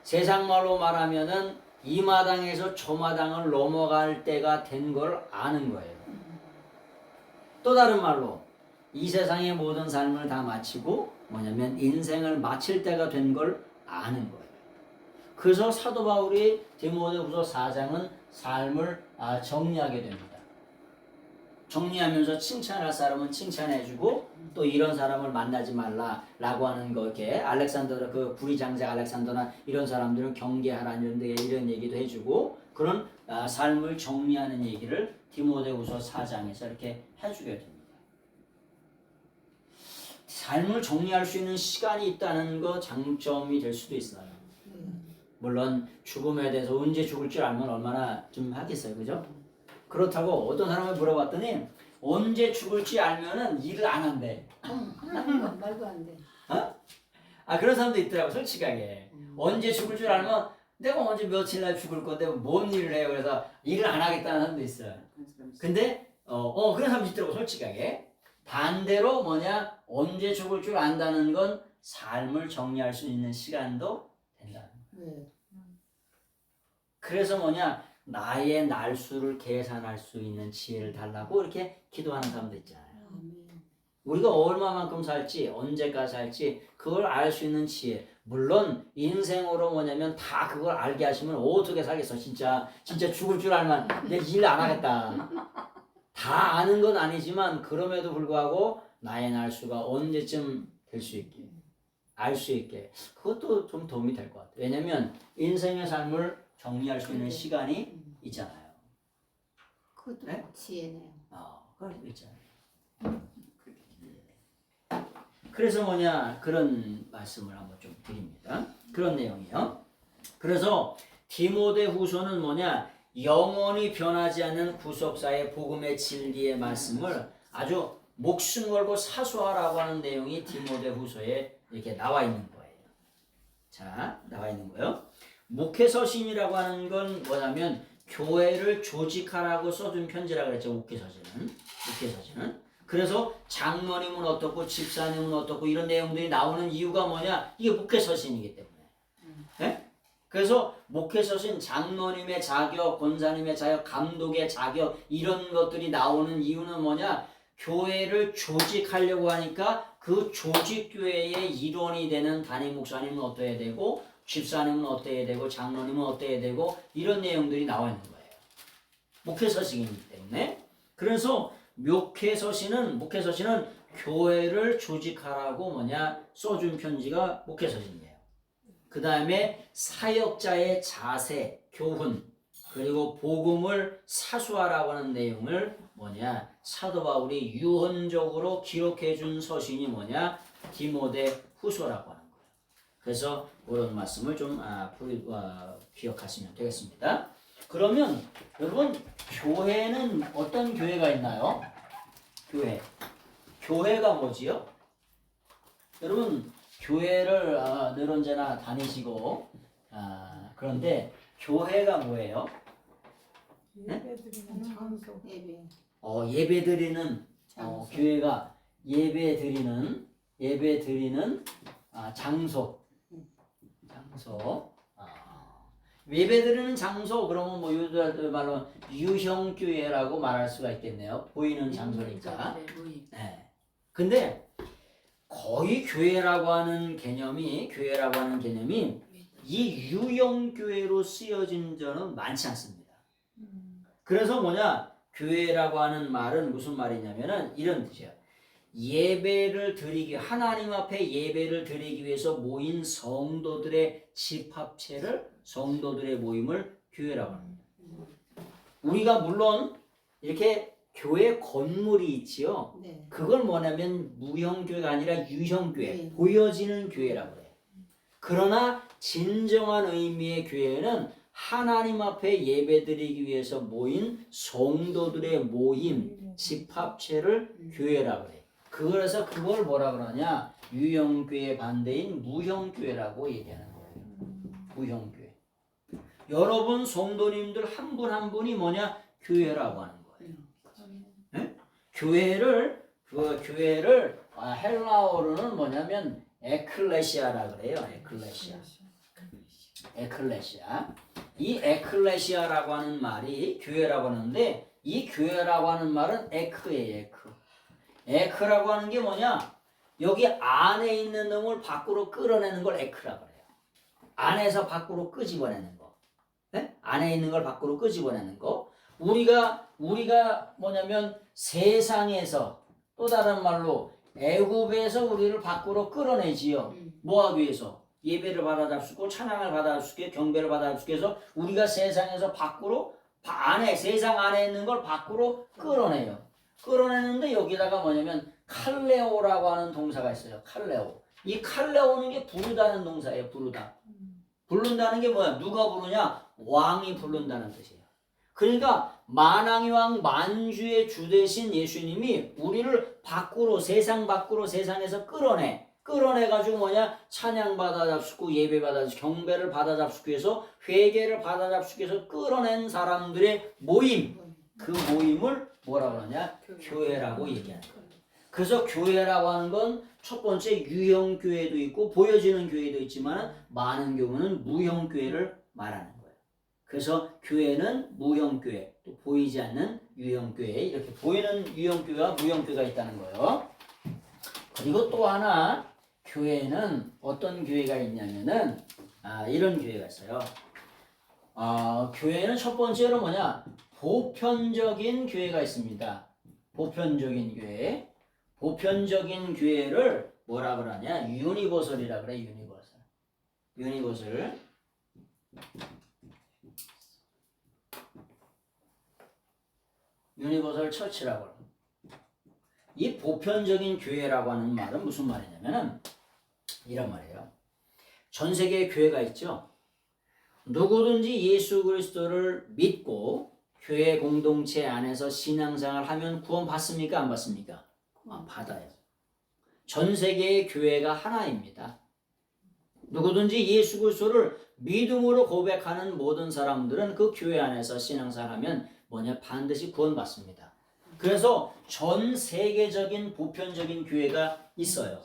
Speaker 1: 세상 말로 말하면은 이 마당에서 저 마당을 넘어갈 때가 된 걸 아는 거예요. 또 다른 말로 이 세상의 모든 삶을 다 마치고 뭐냐면 인생을 마칠 때가 된 걸 아는 거예요. 그래서 사도 바울이 디모데후서 4장은 삶을 정리하게 됩니다. 정리하면서 칭찬할 사람은 칭찬해주고 또 이런 사람을 만나지 말라라고 하는 거게 알렉산더 그 부리장작 알렉산더나 이런 사람들은 경계하라는 이런 얘기도 해주고 그런 삶을 정리하는 얘기를 디모데후서 4장에서 이렇게 해주게 됩니다. 삶을 정리할 수 있는 시간이 있다는 거 장점이 될 수도 있어요. 물론 죽음에 대해서 언제 죽을 줄 알면 얼마나 좀 하겠어요, 그죠? 그렇다고 어떤 사람을 물어봤더니 언제 죽을지 알면은 일을 안 한대.
Speaker 3: 말도 안 돼.
Speaker 1: 그런 사람도 있더라고, 솔직하게. 언제 죽을 줄 알면 내가 언제 며칠 날 죽을 건데 뭔 일을 해요? 그래서 일을 안 하겠다는 사람도 있어요. 근데 그런 사람도 있더라고, 솔직하게. 반대로 뭐냐? 언제 죽을 줄 안다는 건 삶을 정리할 수 있는 시간도 된다.
Speaker 3: 네.
Speaker 1: 그래서 뭐냐? 나의 날수를 계산할 수 있는 지혜를 달라고 이렇게 기도하는 사람도 있잖아요. 우리가 얼마만큼 살지, 언제까지 살지 그걸 알 수 있는 지혜. 물론 인생으로 뭐냐면 다 그걸 알게 하시면 어떻게 살겠어? 진짜 죽을 줄 알면 내 일 안 하겠다. 다 아는 건 아니지만 그럼에도 불구하고 나의 날수가 언제쯤 될 수 있게, 알 수 있게 그것도 좀 도움이 될 것 같아요. 왜냐면 인생의 삶을 정리할 수 있는 시간이 있잖아요.
Speaker 3: 그것도
Speaker 1: 네?
Speaker 3: 지혜네요.
Speaker 1: 그거 있잖아요. 그래서 뭐냐 그런 말씀을 한번 좀 드립니다. 그런 내용이요. 그래서 디모데후서는 뭐냐 영원히 변하지 않는 구속사의 복음의 진리의 말씀을 아주 목숨 걸고 사수하라고 하는 내용이 디모데후서에 이렇게 나와 있는 거예요. 자, 나와 있는 거요. 목회서신이라고 하는 건 뭐냐면 교회를 조직하라고 써준 편지라고 그랬죠. 목회서신은. 그래서 장로님은 어떻고 집사님은 어떻고 이런 내용들이 나오는 이유가 뭐냐? 이게 목회서신이기 때문에. 네? 그래서 목회서신 장로님의 자격, 권사님의 자격, 감독의 자격 이런 것들이 나오는 이유는 뭐냐? 교회를 조직하려고 하니까 그 조직교회의 일원이 되는 담임 목사님은 어떠해야 되고 집사님은 어떠해야 되고 장로님은 어떠해야 되고 이런 내용들이 나와 있는 거예요. 목회서신이기 때문에. 그래서 목회서신은 교회를 조직하라고 뭐냐 써준 편지가 목회서신이에요. 그 다음에 사역자의 자세, 교훈 그리고 복음을 사수하라고 하는 내용을 뭐냐 사도 바울이 유언적으로 기록해 준 서신이 뭐냐 디모데후서라고 하는 거예요. 그래서 그런 말씀을 좀 기억하시면 되겠습니다. 그러면 여러분 교회는 어떤 교회가 있나요? 교회가 뭐지요? 여러분 교회를 늘 언제나 다니시고 그런데 교회가 뭐예요?
Speaker 3: 예배드리는 장소.
Speaker 1: 예배드리는 교회가 예배드리는 장소. 예배드리는 장소 그러면 뭐 요즘 말로 유형교회라고 말할 수가 있겠네요. 보이는 장소니까. 네. 근데 거의 교회라고 하는 개념이 이 유형교회로 쓰여진 적은 많지 않습니다. 그래서 뭐냐 교회라고 하는 말은 무슨 말이냐면은 이런 뜻이에요. 예배를 드리기, 하나님 앞에 예배를 드리기 위해서 모인 성도들의 집합체를, 성도들의 모임을 교회라고 합니다. 우리가 물론 이렇게 교회 건물이 있지요.
Speaker 3: 네.
Speaker 1: 그걸 뭐냐면 무형교회가 아니라 유형교회,
Speaker 3: 네.
Speaker 1: 보여지는 교회라고 해요. 그러나 진정한 의미의 교회는 하나님 앞에 예배드리기 위해서 모인 성도들의 모임, 집합체를 교회라고 해요. 그래서 그걸 뭐라 그러냐? 유형교회 반대인 무형교회라고 얘기하는 거예요. 무형교회. 여러분 성도님들 한 분 한 분이 뭐냐? 교회라고 하는 거예요. 네? 교회를 헬라어로는 뭐냐면 에클레시아라 그래요. 에클레시아. 이 에클레시아라고 하는 말이 교회라고 하는데, 이 교회라고 하는 말은 에크예요. 에크라고 하는 게 뭐냐? 여기 안에 있는 놈을 밖으로 끌어내는 걸 에크라고 그래요. 안에서 밖으로 끄집어내는 거. 네? 안에 있는 걸 밖으로 끄집어내는 거. 우리가 뭐냐면 세상에서, 또 다른 말로 애굽에서 우리를 밖으로 끌어내지요. 뭐 하기 위해서? 예배를 받아잡수고 찬양을 받아잡수고 경배를 받아잡수고 해서 우리가 세상에서 밖으로 세상 안에 있는 걸 밖으로 끌어내요. 끌어내는데 여기다가 뭐냐면 칼레오라고 하는 동사가 있어요. 칼레오. 이 칼레오는 게 부르다는 동사예요. 부른다는 게 뭐야? 누가 부르냐? 왕이 부른다는 뜻이에요. 그러니까 만왕의 왕 만주의 주 되신 예수님이 우리를 밖으로, 세상 밖으로, 세상에서 끌어내가지고 뭐냐? 찬양 받아잡수고 예배 받아잡수고 경배를 받아잡수고 해서 회개를 받아잡수고 해서 끌어낸 사람들의 모임, 그 모임을 뭐라고 하냐? 교회라고 얘기하는 거예요. 그래서 교회라고 하는 건 첫 번째 유형교회도 있고 보여지는 교회도 있지만 많은 경우는 무형교회를 말하는 거예요. 그래서 교회는 무형교회, 또 보이지 않는 유형교회, 이렇게 보이는 유형교회와 무형교회가 있다는 거예요. 그리고 또 하나 교회는 어떤 교회가 있냐면은 이런 교회가 있어요. 교회는 첫 번째로 뭐냐? 보편적인 교회가 있습니다. 보편적인 교회. 보편적인 교회를 뭐라 그러냐? 유니버설이라 그래. 유니버설. 유니버설 처치라고 합니다. 이 보편적인 교회라고 하는 말은 무슨 말이냐면은 이런 말이에요. 전 세계에 교회가 있죠. 누구든지 예수 그리스도를 믿고 교회 공동체 안에서 신앙생활을 하면 구원 받습니까? 안 받습니까? 받아요. 전 세계의 교회가 하나입니다. 누구든지 예수 그리스도를 믿음으로 고백하는 모든 사람들은 그 교회 안에서 신앙생활하면 뭐냐? 반드시 구원받습니다. 그래서 전 세계적인 보편적인 교회가 있어요.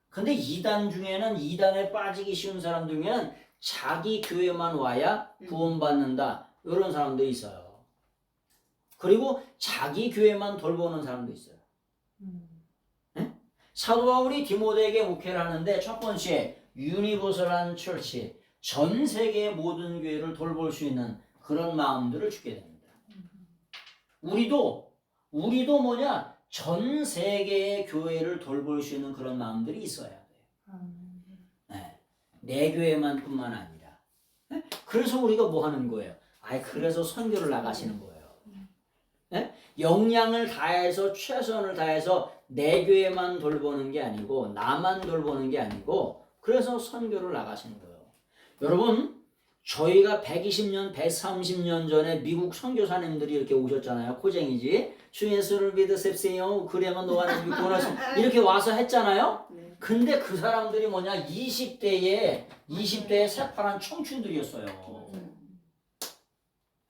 Speaker 1: 근데 이단 중에는, 이단에 빠지기 쉬운 사람 중에는 자기 교회만 와야 구원받는다, 이런 사람도 있어요. 그리고 자기 교회만 돌보는 사람도 있어요. 네? 사도 바울이 디모데에게 목회를 하는데 첫 번째 유니버설한 처치, 전 세계의 모든 교회를 돌볼 수 있는 그런 마음들을 주게 됩니다. 우리도 뭐냐? 전 세계의 교회를 돌볼 수 있는 그런 마음들이 있어야 돼요. 네. 내 교회만 뿐만 아니라. 네? 그래서 우리가 뭐 하는 거예요? 그래서 선교를 나가시는 거예요. 네? 역량을 다해서, 최선을 다해서 내 교회만 돌보는 게 아니고, 나만 돌보는 게 아니고, 그래서 선교를 나가시는 거예요. 여러분, 저희가 120년, 130년 전에 미국 선교사님들이 이렇게 오셨잖아요. 코쟁이지. 주 예수를 믿으십시오. 그래야만 너와는 구원하시 이렇게 와서 했잖아요. 근데 그 사람들이 뭐냐? 20대의 새파란 청춘들이었어요.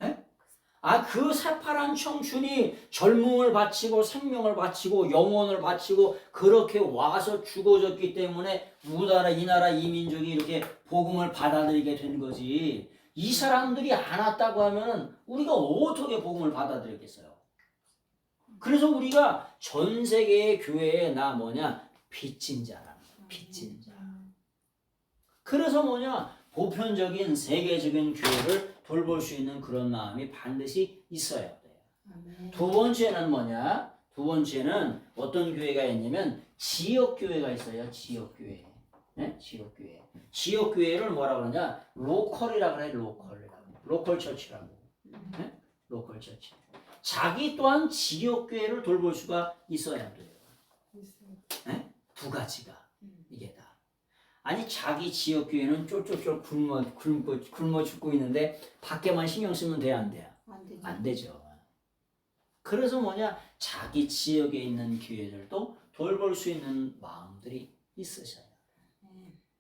Speaker 1: 네? 그 새파란 청춘이 젊음을 바치고 생명을 바치고 영혼을 바치고 그렇게 와서 죽어졌기 때문에 이 나라 이 민족이 이렇게 복음을 받아들이게 된 거지. 이 사람들이 안 왔다고 하면 우리가 어떻게 복음을 받아들였겠어요? 그래서 우리가 전 세계의 교회에 빚진 자라는 거야. 빚진 자. 그래서 보편적인 세계적인 교회를 돌볼 수 있는 그런 마음이 반드시 있어야 돼요. 두 번째는 두 번째는 어떤 교회가 있냐면 지역교회가 있어요. 지역교회. 네? 지역교회. 지역교회를 뭐라 그러냐? 로컬이라고 그래. 로컬 처치라고. 네? 로컬 처치. 자기 또한 지역교회를 돌볼 수가 있어야 돼요. 네? 두 가지가 이게 다. 아니 자기 지역교회는 쫄쫄쫄 굶어 죽고 있는데 밖에만 신경 쓰면 돼야 안 돼요? 안 되죠. 그래서 뭐냐? 자기 지역에 있는 교회들도 돌볼 수 있는 마음들이 있으셔요.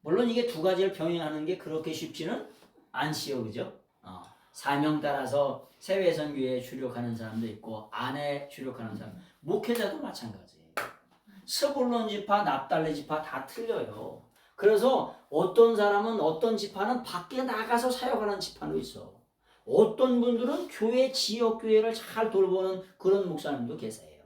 Speaker 1: 물론 이게 두 가지를 병행하는 게 그렇게 쉽지는 않지요. 그죠? 사명 따라서 세회선교회에 주력하는 사람도 있고 안에 주력하는 사람, 목회자도 마찬가지예요. 스불론 지파, 납달리 지파 다 틀려요. 그래서 어떤 사람은 어떤 지파는 밖에 나가서 사역하는 지파도 있어. 어떤 분들은 교회 지역교회를 잘 돌보는 그런 목사님도 계세요.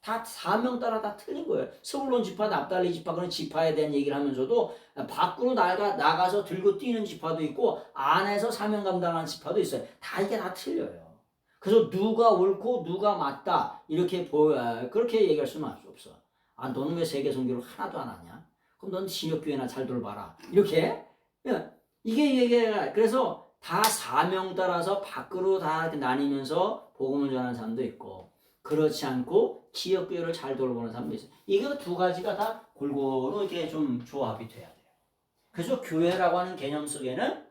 Speaker 1: 다 사명 따라 다 틀린 거예요. 스불론 지파, 납달리 지파 그런 지파에 대한 얘기를 하면서도 밖으로 나가서 들고 뛰는 지파도 있고 안에서 사명 감당하는 지파도 있어요. 다 이게 다 틀려요. 그래서 누가 옳고 누가 맞다 이렇게 그렇게 얘기할 수는 없어. 너는 왜 세계 선교를 하나도 안 하냐? 그럼 넌 지역교회나 잘 돌봐라. 이렇게 이게 얘기가 그래서 다 사명 따라서 밖으로 다 나뉘면서 복음을 전하는 사람도 있고 그렇지 않고 지역교회를 잘 돌보는 사람도 있어요. 이거 두 가지가 다 골고루 이렇게 좀 조합이 돼야 돼요. 그래서 교회라고 하는 개념 속에는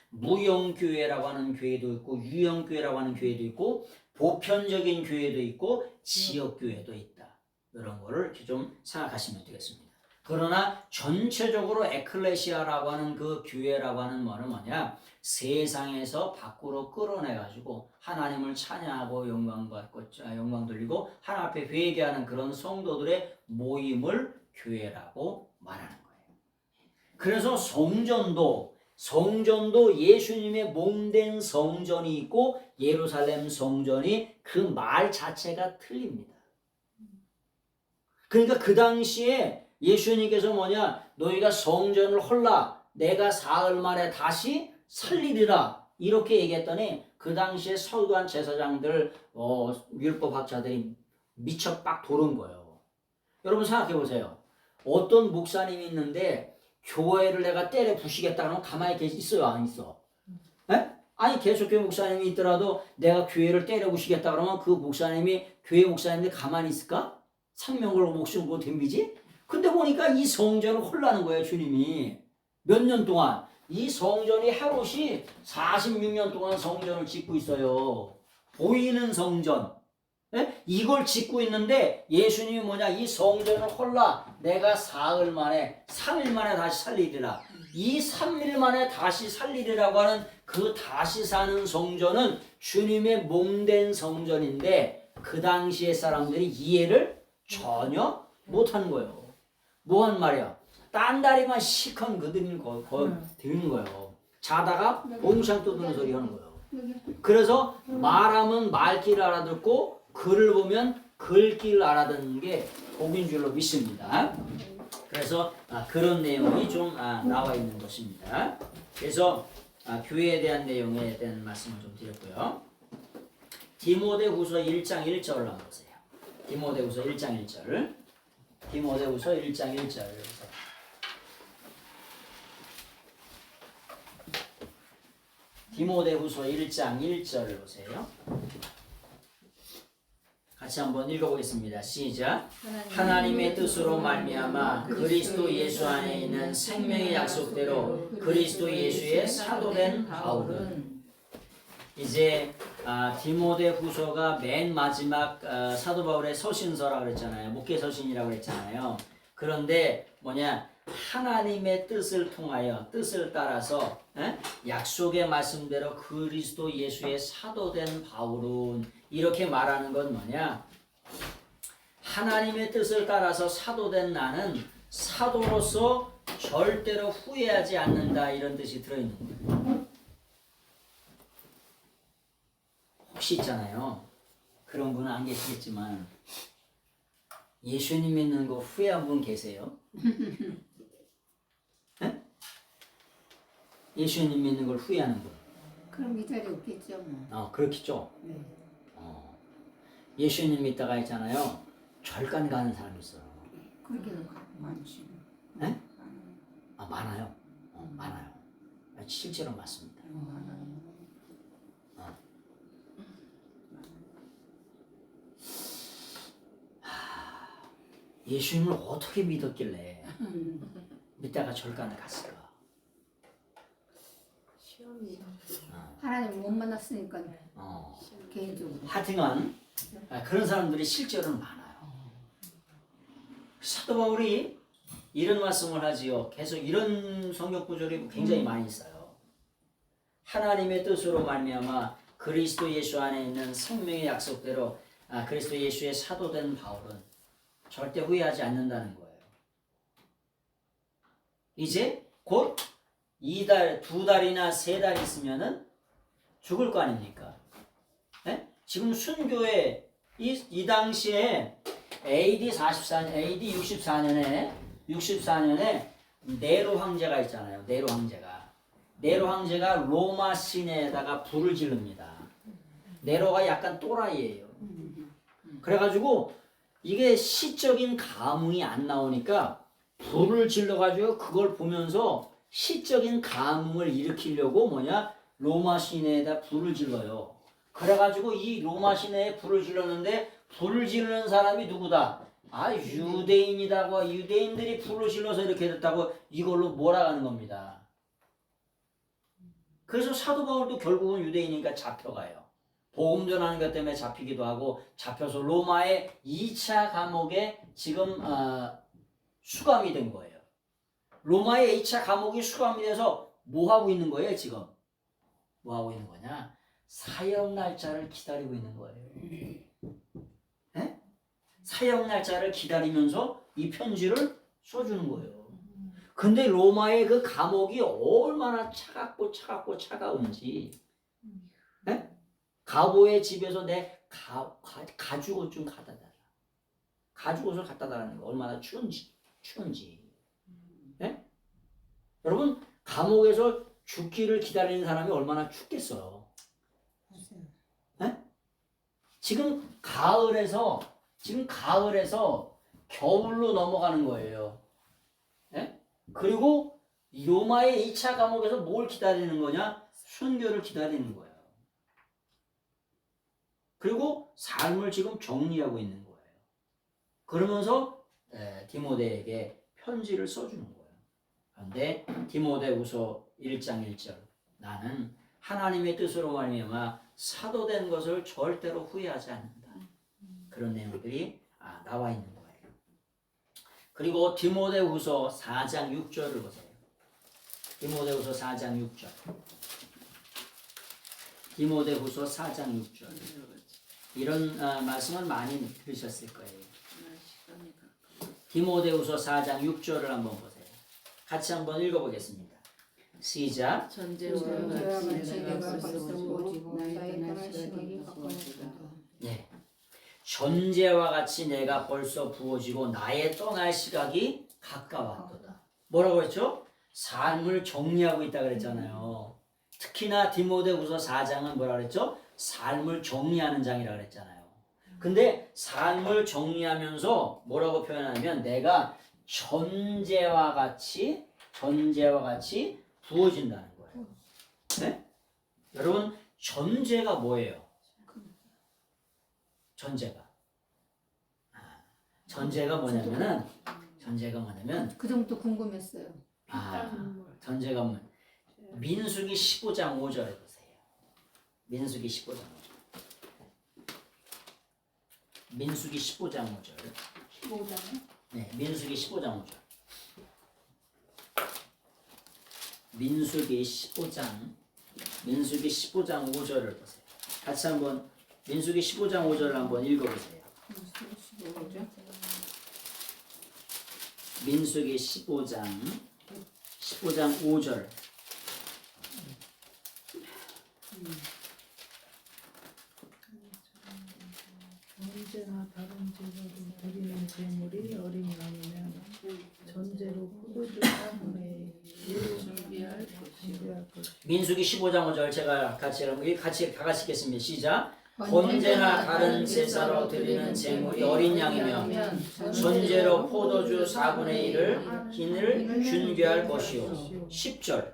Speaker 1: 무형교회라고 하는 교회도 있고 유형교회라고 하는 교회도 있고 보편적인 교회도 있고 지역교회도 있다. 이런 거를 이렇게 좀 생각하시면 되겠습니다. 그러나 전체적으로 에클레시아라고 하는 그 교회라고 하는 뭐는 뭐냐? 세상에서 밖으로 끌어내가지고 하나님을 찬양하고 영광 돌리고 하나님 앞에 회개하는 그런 성도들의 모임을 교회라고 말하는 거예요. 그래서 성전도 예수님의 몸된 성전이 있고 예루살렘 성전이 그 말 자체가 틀립니다. 그러니까 그 당시에 예수님께서 너희가 성전을 헐라 내가 사흘 만에 다시 살리리라 이렇게 얘기했더니 그 당시에 서기관 제사장들 율법학자들이 미쳐 빡 도는 거예요. 여러분 생각해 보세요. 어떤 목사님이 있는데 교회를 내가 때려 부시겠다 그러면 가만히 있어요? 안 있어? 에? 아니 개척교회 목사님이 있더라도 내가 교회를 때려 부시겠다 그러면 그 목사님이 교회 목사님들 가만히 있을까? 생명 걸고 목숨 걸고 덤비지? 근데 보니까 이 성전을 헐라는 거예요. 주님이 몇 년 동안 이 성전이 헤롯이 46년 동안 성전을 짓고 있어요. 보이는 성전 이걸 짓고 있는데 예수님이 이 성전을 헐라 내가 사흘 만에 3일 만에 다시 살리리라. 이 3일 만에 다시 살리리라고 하는 그 다시 사는 성전은 주님의 몸된 성전인데 그 당시의 사람들이 이해를 전혀 못하는 거예요. 뭐한 말이야? 딴다리만 시컨 드는 거예요. 자다가 옹창 떠드는 소리 하는 거예요. 그래서 말하면 말귀를 알아듣고 글을 보면 글귀를 알아듣는 게 복인 줄로 믿습니다. 그래서 그런 내용이 좀 나와 있는 것입니다. 그래서 교회에 대한 내용에 대한 말씀을 좀 드렸고요. 디모데후서 1장 1절을 한번 보세요. 디모데후서 1장 1절. 디모데후서 1장 1절. 디모데후서 1장 1절을 보세요. 같이 한번 읽어보겠습니다. 시작. 하나님의 뜻으로 말미암아 그리스도 예수 안에 있는 생명의 약속대로 그리스도 예수의 사도된 바울은 이제 디모데후서가 맨 마지막 사도 바울의 서신서라고 그랬잖아요. 목회 서신이라고 그랬잖아요. 그런데 하나님의 뜻을 통하여 뜻을 따라서 약속의 말씀대로 그리스도 예수의 사도된 바울은 이렇게 말하는 건 하나님의 뜻을 따라서 사도된 나는 사도로서 절대로 후회하지 않는다 이런 뜻이 들어있는 거예요. 혹시 있잖아요. 그런 분은 안 계시겠지만 예수님 믿는 거 후회한 분 계세요? 예수님 믿는 걸 후회하는 분.
Speaker 3: 그럼 이 자리에 없겠죠.
Speaker 1: 그렇겠죠.
Speaker 3: 네.
Speaker 1: 예수님 믿다가 있잖아요. 절간 가는 사람이 있어요.
Speaker 3: 그렇게는 많지.
Speaker 1: 네? 아, 많아요. 많아요. 실제로 맞습니다. 예수님을 어떻게 믿었길래 믿다가 절간을 갔을까?
Speaker 3: 하나님 못 만났으니까 개인적으로.
Speaker 1: 하여튼간 그런 사람들이 실제로는 많아요. 사도 바울이 이런 말씀을 하지요. 계속 이런 성경 구절이 굉장히 많이 있어요. 하나님의 뜻으로 말미암아 그리스도 예수 안에 있는 생명의 약속대로 그리스도 예수의 사도된 바울은 절대 후회하지 않는다는 거예요. 이제 곧 2달, 2달이나 3달 있으면은 죽을 거 아닙니까? 네? 지금 순교에 이 당시에 AD 64년에 네로 황제가 있잖아요. 네로 황제가 로마 시내에다가 불을 지릅니다. 네로가 약간 또라이예요. 그래가지고 이게 시적인 감흥이 안 나오니까 불을 질러가지고 그걸 보면서 시적인 감흥을 일으키려고 로마 시내에다 불을 질러요. 그래가지고 이 로마 시내에 불을 질렀는데 불을 지르는 사람이 누구다? 유대인이다고. 유대인들이 불을 질러서 이렇게 됐다고 이걸로 몰아가는 겁니다. 그래서 사도 바울도 결국은 유대인이니까 잡혀가요. 복음 전하는 것 때문에 잡히기도 하고 잡혀서 로마의 2차 감옥에 지금 수감이 된 거예요. 로마의 2차 감옥이 수감이 돼서 뭐 하고 있는 거예요 지금? 뭐 하고 있는 거냐? 사형 날짜를 기다리고 있는 거예요. 네? 사형 날짜를 기다리면서 이 편지를 써주는 거예요. 근데 로마의 그 감옥이 얼마나 차가운지. 네? 가보의 집에서 내 가죽옷 좀 갖다 달라. 가죽옷을 갖다 달라는 거 얼마나 추운지. 네? 여러분 감옥에서 죽기를 기다리는 사람이 얼마나 춥겠어요. 네? 지금 가을에서 겨울로 넘어가는 거예요. 네? 그리고 로마의 2차 감옥에서 뭘 기다리는 거냐? 순교를 기다리는 거예요. 그리고 삶을 지금 정리하고 있는 거예요. 그러면서 디모데에게 편지를 써주는 거예요. 그런데 디모데후서 1장 1절 나는 하나님의 뜻으로 말미암아 사도된 것을 절대로 후회하지 않는다. 그런 내용들이 나와 있는 거예요. 그리고 디모데후서 4장 6절을 보세요. 디모데후서 4장 6절. 디모데후서 4장 6절. 이런 말씀을 많이 들으셨을 거예요. 디모데후서 4장 6절을 한번 보세요. 같이 한번 읽어보겠습니다. 시작.
Speaker 2: 전제와 같이 내가 벌써 오지고 나의 떠날 시각이 가까워지다.
Speaker 1: 네. 전제와 같이 내가 벌써 부어지고 나의 떠날 시각이 가까웠도다. 뭐라고 했죠? 삶을 정리하고 있다 그랬잖아요. 특히나 디모데후서 4장은 뭐라 그랬죠? 삶을 정리하는 장이라 그랬잖아요. 근데 삶을 정리하면서 뭐라고 표현하면 내가 전제와 같이 부어진다는 거예요. 네? 여러분 전제가 뭐예요? 전제가 뭐냐면
Speaker 3: 그 정도 궁금했어요.
Speaker 1: 전제가 뭐 민수기 15장 5절에 보세요. 민수기 15장 5절. 민수기 15장 5절.
Speaker 3: 15장에?
Speaker 1: 네, 민수기 15장 5절. 민수기 15장 5절을 보세요. 같이 한번 민수기 15장 5절을 한번 읽어보세요. 민수기 15장 5절.
Speaker 4: 언제나 다른 제사로 드리는 제물이 어린 양이면 전제로 포도주 사분의 1을 준비할 것이요.
Speaker 1: 민수기 15장 5절 제가 같이 다 같이 읽겠습니다. 시작. 번제나 다른 제사로 드리는 제물이 어린 양이면 전제로 포도주 4분의 1을 흰을 준비할 것이요. 10절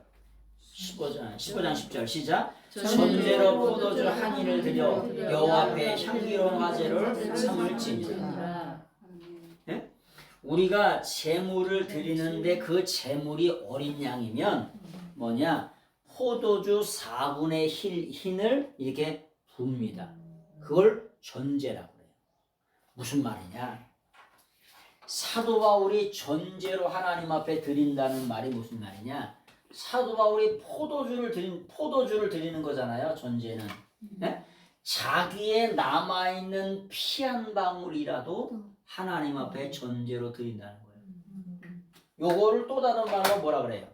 Speaker 1: 15장 10절 시작. 전제로 포도주 한 인을 드려 여호와 앞에 향기로운 화제를 삼을지니라. 예? 우리가 제물을 드리는데 그 제물이 어린 양이면 뭐냐? 포도주 4분의 1 흰을 이렇게 붑니다. 그걸 전제라고 해요. 무슨 말이냐? 사도 바울이 전제로 하나님 앞에 드린다는 말이 무슨 말이냐? 사도 바울이 포도주를 드리는 거잖아요. 전제는. 네? 자기의 남아있는 피 한 방울이라도 하나님 앞에 전제로 드린다는 거예요. 요거를 또 다른 말로 뭐라 그래요?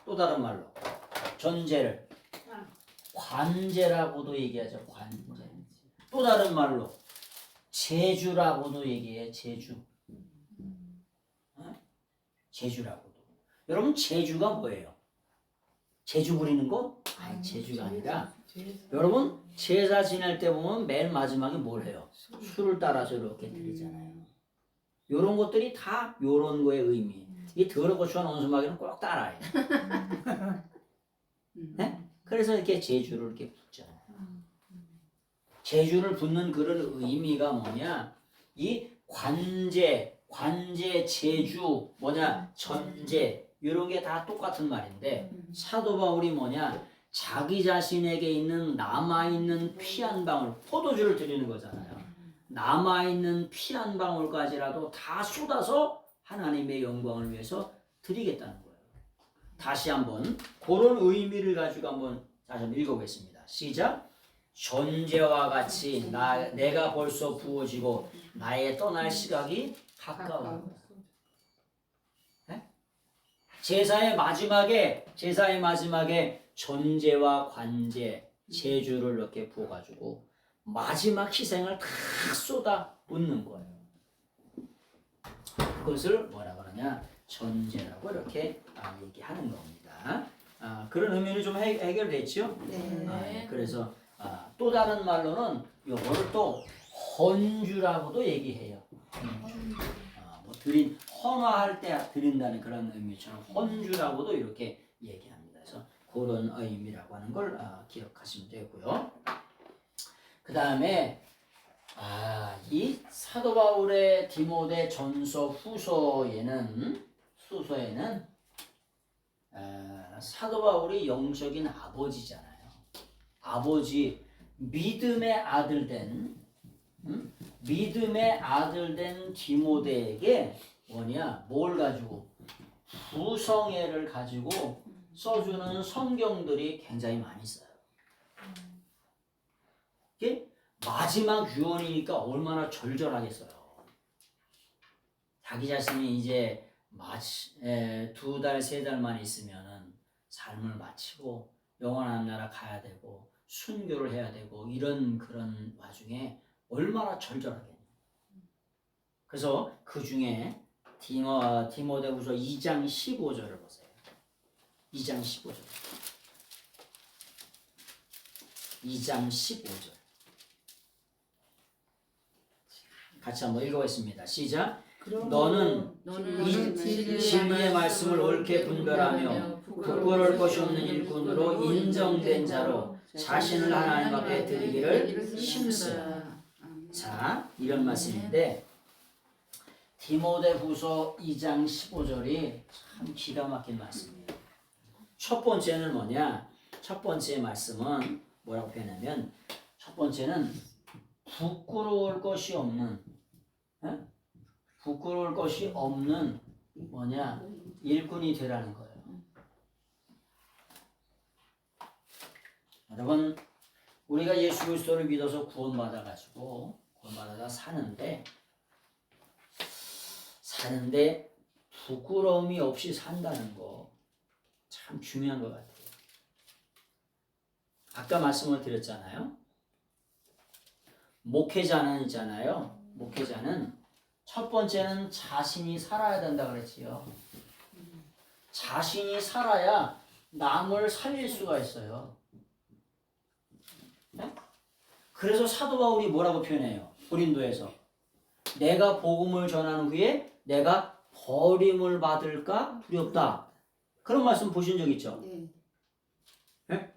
Speaker 1: 또 다른 말로 전제를 관제라고도 얘기하죠. 관제. 또 다른 말로 제주라고도 얘기해요. 제주. 제주라고도. 여러분 제주가 뭐예요? 제주 부리는 거? 아니 제주가 아니라 여러분 제사 지낼 때 보면 맨 마지막에 뭘 해요? 술을 따라서 이렇게 드리잖아요. 요런 것들이 다 요런 거의 의미. 이 더러고추와 원수마귀는 꼭 따라요. 네? 그래서 이렇게 제주를 이렇게 붓잖아요. 제주를 붓는 그런 의미가 뭐냐? 이 관제, 제주, 뭐냐? 전제 이런 게 다 똑같은 말인데 사도 바울이 뭐냐? 자기 자신에게 있는 남아있는 피 한 방울, 포도주를 드리는 거잖아요. 남아있는 피 한 방울까지라도 다 쏟아서 하나님의 영광을 위해서 드리겠다는 거예요. 다시 한번 그런 의미를 가지고 한번 다시 한번 읽어보겠습니다. 시작. 전제와 같이 내가 벌써 부어지고 나의 떠날 시각이 가까워. 네? 제사의 마지막에 전제와 관제, 제주를 이렇게 부어가지고 마지막 희생을 다 쏟아 붓는 거예요. 그것을 뭐라 그러냐? 전제라고 이렇게 얘기하는 겁니다. 그런 의미는 좀 해결됐죠?
Speaker 2: 네.
Speaker 1: 그래서 또 다른 말로는 요거를 또 헌주라고도 얘기해요. 뭐 헌화할 때 드린다는 그런 의미처럼 헌주라고도 이렇게 얘기합니다. 그래서 그런 의미라고 하는 걸 기억하시면 되고요. 그 다음에 이 사도 바울의 디모데 전서 후서에는 사도 바울이 영적인 아버지잖아요. 아버지, 믿음의 아들 된 디모데에게 뭘 가지고 부성애를 가지고 써주는 성경들이 굉장히 많이 있어요. 이게 마지막 유언이니까 얼마나 절절하겠어요. 자기 자신이 이제 2달, 3달만 있으면은 삶을 마치고 영원한 나라 가야 되고 순교를 해야 되고 이런 그런 와중에 얼마나 절절하겠냐. 그래서 그 중에 디모데후서 2장 15절을 보세요. 2장 15절. 2장 15절. 같이 한번 읽어보겠습니다. 시작. 너는 이 진리의 말씀을 옳게 분별하며 부끄러울 것이 없는 일꾼으로 인정된 자로 자신을 하나님 앞에 드리기를 힘쓰라. 자, 이런 말씀인데 디모데후서 2장 15절이 참 기가 막힌 말씀이에요. 첫 번째는 뭐냐? 첫 번째 말씀은 뭐라고 표현하면 첫 번째는 부끄러울 것이 없는 뭐냐? 일꾼이 되라는 거예요. 여러분, 우리가 예수 그리스도를 믿어서 구원받아다 사는데 부끄러움이 없이 산다는 거 참 중요한 것 같아요. 아까 말씀을 드렸잖아요. 목회자는 첫 번째는 자신이 살아야 된다 그랬지요. 자신이 살아야 남을 살릴 수가 있어요. 네? 그래서 사도 바울이 뭐라고 표현해요? 고린도에서 내가 복음을 전한 후에 내가 버림을 받을까 두렵다. 그런 말씀 보신 적 있죠?
Speaker 2: 네.
Speaker 1: 네?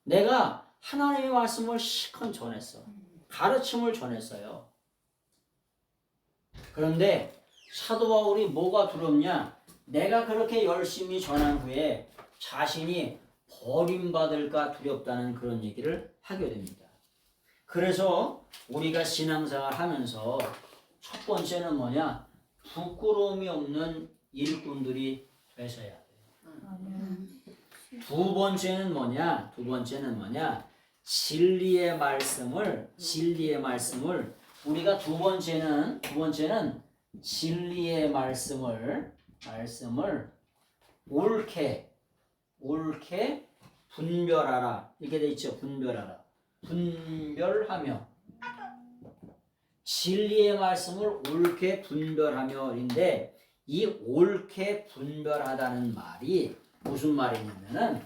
Speaker 1: 내가 하나님의 말씀을 실컷 전했어. 가르침을 전했어요. 그런데 사도 바울이 뭐가 두렵냐? 내가 그렇게 열심히 전한 후에 자신이 버림받을까 두렵다는 그런 얘기를 하게 됩니다. 그래서 우리가 신앙생활 하면서 첫 번째는 뭐냐? 부끄러움이 없는 일꾼들이 되셔야 돼요.
Speaker 4: 아멘.
Speaker 1: 두 번째는 뭐냐? 진리의 말씀을 우리가 두 번째는 진리의 말씀을 옳게 분별하라. 이렇게 돼 있죠. 분별하며 진리의 말씀을 옳게 분별하며인데 이 옳게 분별하다는 말이 무슨 말이냐면은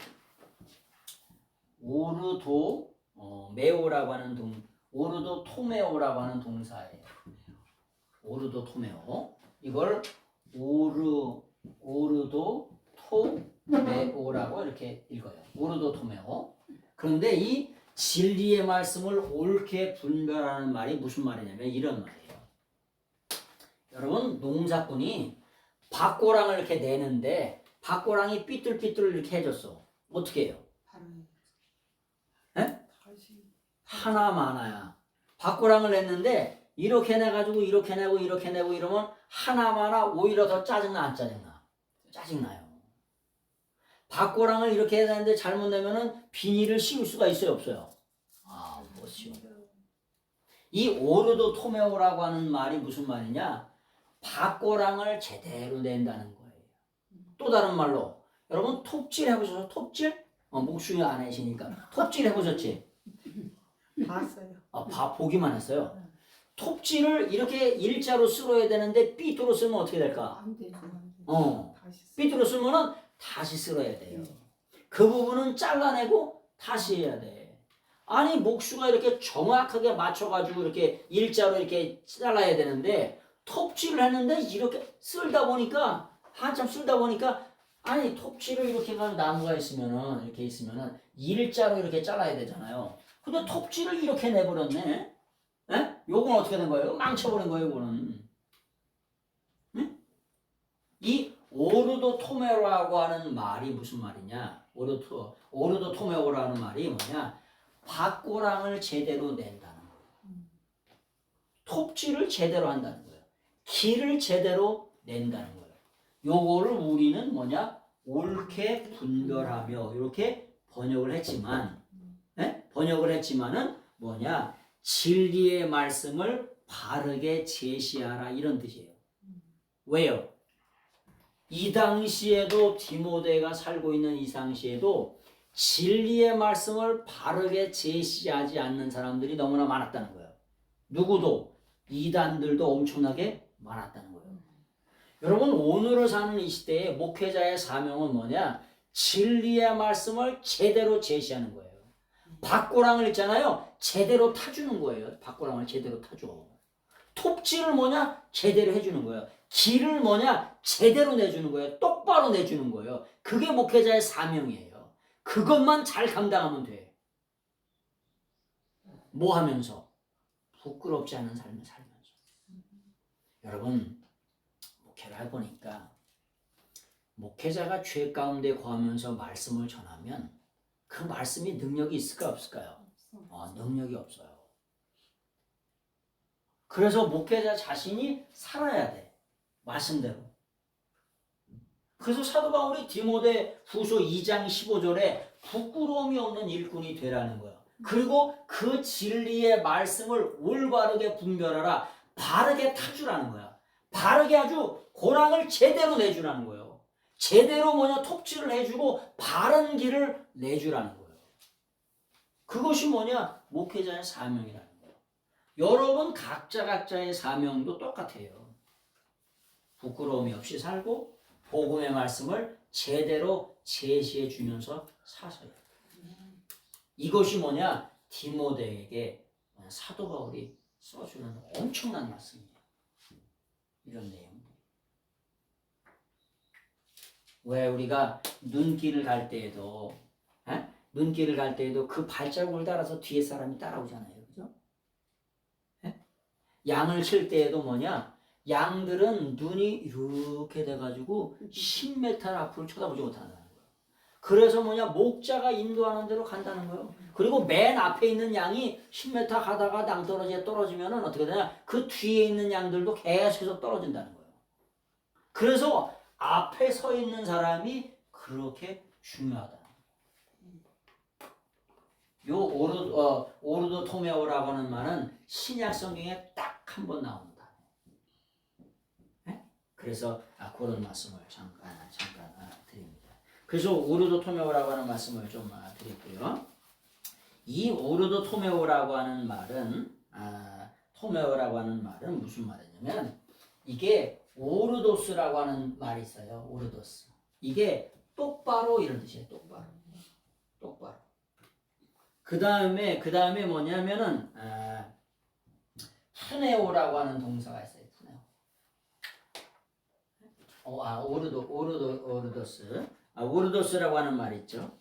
Speaker 1: 메오라고 하는 오르도 토메오라고 하는 동사예요. 오르도 토메오. 이걸 오르도 토메오라고 이렇게 읽어요. 오르도 토메오. 그런데 이 진리의 말씀을 옳게 분별하는 말이 무슨 말이냐면 이런 말이에요. 여러분 농사꾼이 밭고랑을 이렇게 내는데 밭고랑이 삐뚤삐뚤 이렇게 해줬어. 어떻게 해요? 에? 하나 많아야. 밭고랑을 냈는데 이렇게 내가지고 이렇게 내고 이렇게 내고 이러면 하나 많아 오히려 더 짜증나 안 짜증나? 짜증나요. 밭고랑을 이렇게 해야 되는데 잘못 내면은 비닐을 씌울 수가 있어요 없어요? 아, 못 씌워요. 이 오르도 토메오라고 하는 말이 무슨 말이냐? 밭고랑을 제대로 낸다는 거예요. 또 다른 말로 여러분 톱질 해보셨어요? 톱질? 목숨이 안 하시니까 톱질 해보셨지?
Speaker 3: 봤어요.
Speaker 1: 보기만 했어요. 톱질을 이렇게 일자로 쓸어야 되는데 삐뚤어 쓰면 어떻게 될까?
Speaker 3: 안 되죠.
Speaker 1: 삐뚤어 쓰면은 다시 쓸어야 돼요. 그 부분은 잘라내고 다시 해야 돼. 아니 목수가 이렇게 정확하게 맞춰가지고 이렇게 일자로 이렇게 잘라야 되는데 톱질을 했는데 이렇게 쓸다 보니까 한참 쓸다 보니까 아니 톱질을 이렇게 해가지고 나무가 있으면은 이렇게 있으면은 일자로 이렇게 잘라야 되잖아요. 근데 톱질을 이렇게 내버렸네. 에? 요건 어떻게 된 거예요? 망쳐버린 거예요, 요거는. 응? 이 오르도 토메오라고 하는 말이 무슨 말이냐? 오르도 토메오라는 말이 뭐냐? 밭고랑을 제대로 낸다는 거예요. 톱질을 제대로 한다는 거예요. 길을 제대로 낸다는 거예요. 요거를 우리는 뭐냐? 옳게 분별하며 이렇게 번역을 했지만 번역을 했지만은 뭐냐? 진리의 말씀을 바르게 제시하라 이런 뜻이에요. 왜요? 이 당시에도 디모데가 살고 있는 이 당시에도 진리의 말씀을 바르게 제시하지 않는 사람들이 너무나 많았다는 거예요. 누구도 이단들도 엄청나게 많았다는 거예요. 여러분 오늘을 사는 이 시대에 목회자의 사명은 뭐냐? 진리의 말씀을 제대로 제시하는 거예요. 밭고랑을 있잖아요. 제대로 타주는 거예요. 밭고랑을 제대로 타줘. 톱질을 뭐냐? 제대로 해주는 거예요. 길을 뭐냐? 제대로 내주는 거예요. 똑바로 내주는 거예요. 그게 목회자의 사명이에요. 그것만 잘 감당하면 돼. 뭐 하면서? 부끄럽지 않은 삶을 살면서. 여러분 목회를 해보니까 목회자가 죄 가운데 거하면서 말씀을 전하면 그 말씀이 능력이 있을까 없을까요? 능력이 없어요. 그래서 목회자 자신이 살아야 돼. 말씀대로. 그래서 사도 바울이 디모데 후서 2장 15절에 부끄러움이 없는 일꾼이 되라는 거예요. 그리고 그 진리의 말씀을 올바르게 분별하라. 바르게 타주라는 거야. 바르게 아주 고랑을 제대로 내주라는 거예요. 제대로 뭐냐 톱질을 해주고 바른 길을 내주라는 거예요. 그것이 뭐냐 목회자의 사명이라는 거예요. 여러분 각자의 사명도 똑같아요. 부끄러움이 없이 살고 복음의 말씀을 제대로 제시해 주면서 사셔야 돼요. 이것이 뭐냐 디모데에게 사도 바울이 써주는 엄청난 말씀이에요. 이런 내용. 왜 우리가 눈길을 갈 때에도 눈길을 갈 때에도 그 발자국을 따라서 뒤에 사람이 따라오잖아요. 그죠? 양을 칠 때에도 뭐냐? 양들은 눈이 이렇게 돼가지고 10m 앞으로 쳐다보지 못한다는 거예요. 그래서 뭐냐? 목자가 인도하는 대로 간다는 거예요. 그리고 맨 앞에 있는 양이 10m 가다가 낭떠러지에 떨어지면은 어떻게 되냐? 그 뒤에 있는 양들도 계속해서 떨어진다는 거예요. 그래서 앞에 서 있는 사람이 그렇게 중요하다. 요 오르도 토메오라고 하는 말은 신약 성경에 딱 한 번 나옵니다. 그래서 그런 말씀을 잠깐 드립니다. 그래서 오르도 토메오라고 하는 말씀을 좀 드렸고요. 이 오르도 토메오라고 하는 말은 무슨 말이냐면 이게 오르도스라고 하는 말이 있어요. 오르도스. 이게 똑바로 이런 뜻이에요. 똑바로. 그 다음에 뭐냐면은 푸네오라고 하는 동사가 있어요. 푸네오. 오르도스. 오르도스라고 하는 말이 있죠.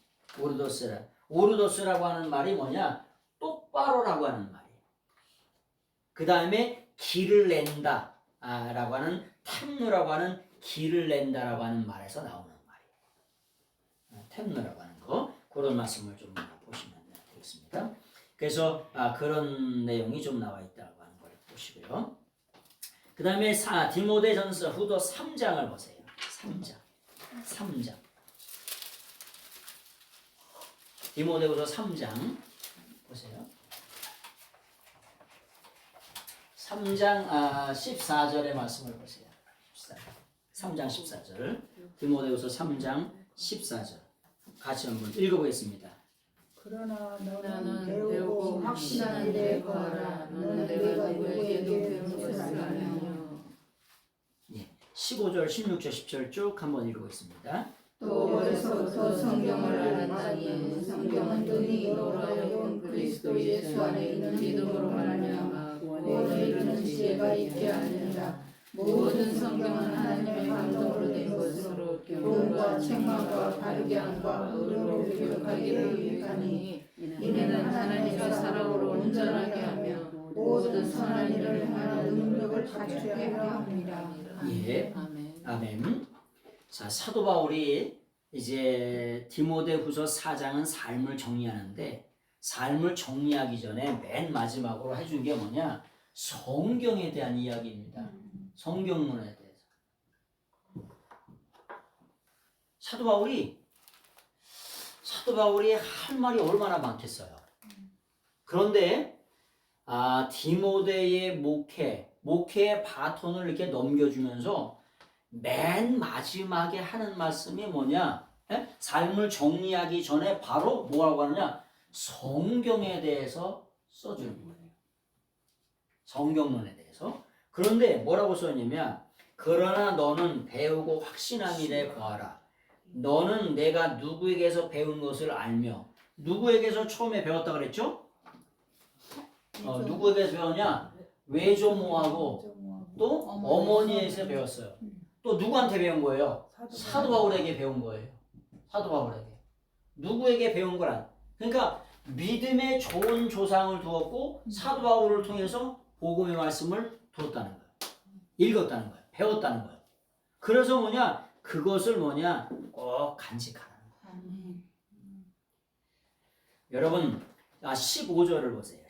Speaker 1: 오르도스라고 하는 말이 뭐냐? 똑바로라고 하는 말이에요. 그 다음에 길을 낸다 라고 하는 템누라고 하는 길을 낸다라고 하는 말에서 나오는 말이에요. 템누라고 하는 거. 그런 말씀을 좀 보시면 되겠습니다. 그래서 그런 내용이 좀 나와 있다고 하는 걸 보시고요. 그 다음에 디모데전서 후서 3장을 보세요. 3장. 디모데후서 3장 보세요. 3장 14절의 말씀을 보세요. 3장 14절. 디모데후서 3장 14절. 같이 한번 읽어보겠습니다.
Speaker 3: 그러나 너는 배우고 확신한 일에 거하라. 너는 내가 누구에게도 배운 것을 알며
Speaker 1: 15절, 16절, 17절 쭉 한번 읽어보겠습니다.
Speaker 3: 또 어려서부터 성경을 알았나니 성경은 너희 너로 하여금 그리스도 예수 안에 있는 믿음으로 말미암아 구원에 이르는 지혜가 있게 하느니라. 모든 성경은 하나님의 감동으로 된 것으로 교훈과 책망과 바르게 함과 의로로 교육하기를 유익하니 이는 하나님의 사랑으로 온전하게 하며 모든 선한 일을 행하는 능력을 갖추게 하려 합니다.
Speaker 1: 예, 아멘. 자, 사도 바울이 이제 디모데후서 4장은 삶을 정리하는데 삶을 정리하기 전에 맨 마지막으로 해준 게 뭐냐? 성경에 대한 이야기입니다. 성경론에 대해서. 사도 바울이 할 말이 얼마나 많겠어요. 그런데 디모데의 목회의 바톤을 이렇게 넘겨주면서 맨 마지막에 하는 말씀이 뭐냐? 삶을 정리하기 전에 바로 뭐라고 하느냐? 성경에 대해서 써주는 거예요. 성경론에 대해서. 그런데 뭐라고 써있냐면 그러나 너는 배우고 확신한 일에 거하라. 너는 내가 누구에게서 배운 것을 알며 누구에게서 처음에 배웠다 그랬죠? 누구에게서 배웠냐? 외조모하고 또 어머니에서 배웠어요. 또 누구한테 배운 거예요? 사도 바울에게 배운 거예요. 사도 바울에게. 누구에게 배운 거란? 그러니까 믿음의 좋은 조상을 두었고 사도 바울을 통해서 복음의 말씀을 들었다는 거예요. 읽었다는 거예요. 배웠다는 거예요. 그래서 뭐냐? 그것을 뭐냐? 꼭 간직하라는 거예요. 여러분 15절을 보세요.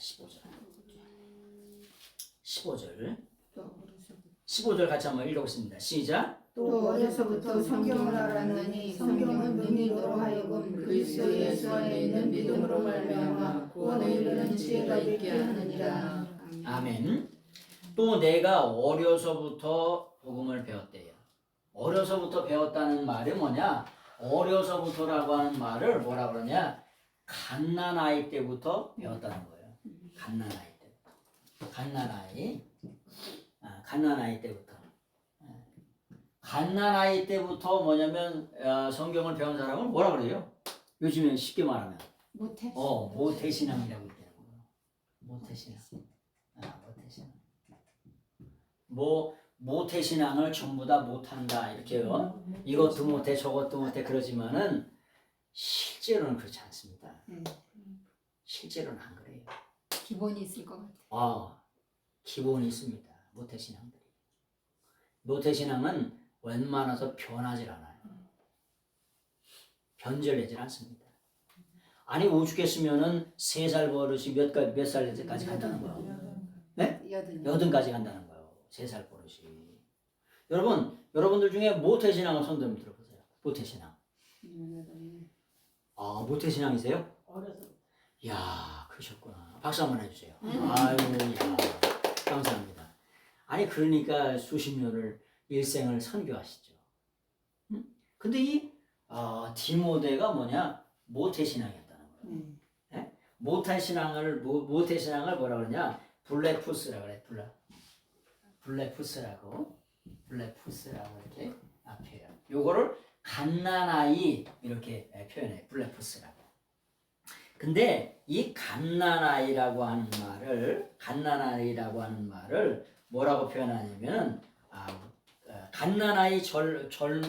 Speaker 1: 15절 같이 한번 읽어보겠습니다. 시작.
Speaker 3: 또 어려서부터 성경을 알았느니 성경은 너희 너로 하여금 그리스도 예수 안에 있는 믿음으로 말미암아 구원에 이르는 지혜가 있게 하느니라.
Speaker 1: 아멘. 또 내가 어려서부터 복음을 배웠대요. 어려서부터 배웠다는 말이 뭐냐? 어려서부터라고 하는 말을 뭐라 그러냐? 갓난아이 때부터 배웠다는 거예요. 갓난아이 때부터. 갓난아이 때부터. 갓난아이 때부터 뭐냐면 성경을 배운 사람을 뭐라 그래요? 요즘에 쉽게 말하면 모태신앙이라고 있대요. 모태신앙. 모태신앙. 모태신앙을 전부 다 못한다 이렇게요. 이것도 못해 저것도 못해 그러지만은 실제로는 그렇지 않습니다. 실제로는 안 그래요.
Speaker 5: 기본이 있을 것 같아요.
Speaker 1: 기본이 있습니다. 모태신앙들이. 모태신앙은 웬만해서 변하질 않아요. 변절되질 않습니다. 아니 오죽했으면은 3살 버릇이 몇 살까지 간다는 거예요. 네? 8까지 간다는 거예요. 3살 버릇이. 여러분들 중에 모태신앙을 손 들어 들어보세요. 모태신앙. 모태신앙이세요?
Speaker 4: 어려서
Speaker 1: 이야, 그러셨구나. 박수 한번 해주세요. 아이고, 야, 감사합니다. 아니, 그러니까 수십 년을 일생을 선교하시죠. 응? 근데 이 디모데가 뭐냐? 모태신앙이었다는 거예요. 네? 모태신앙을 뭐라 그러냐? 블레푸스라고 그래. 블레푸스라고 이렇게 표현. 요거를 갓난아이 이렇게 표현해. 블레푸스라고. 근데 이 갓난아이라고 하는 말을 뭐라고 표현하냐면 갓난아이 젊은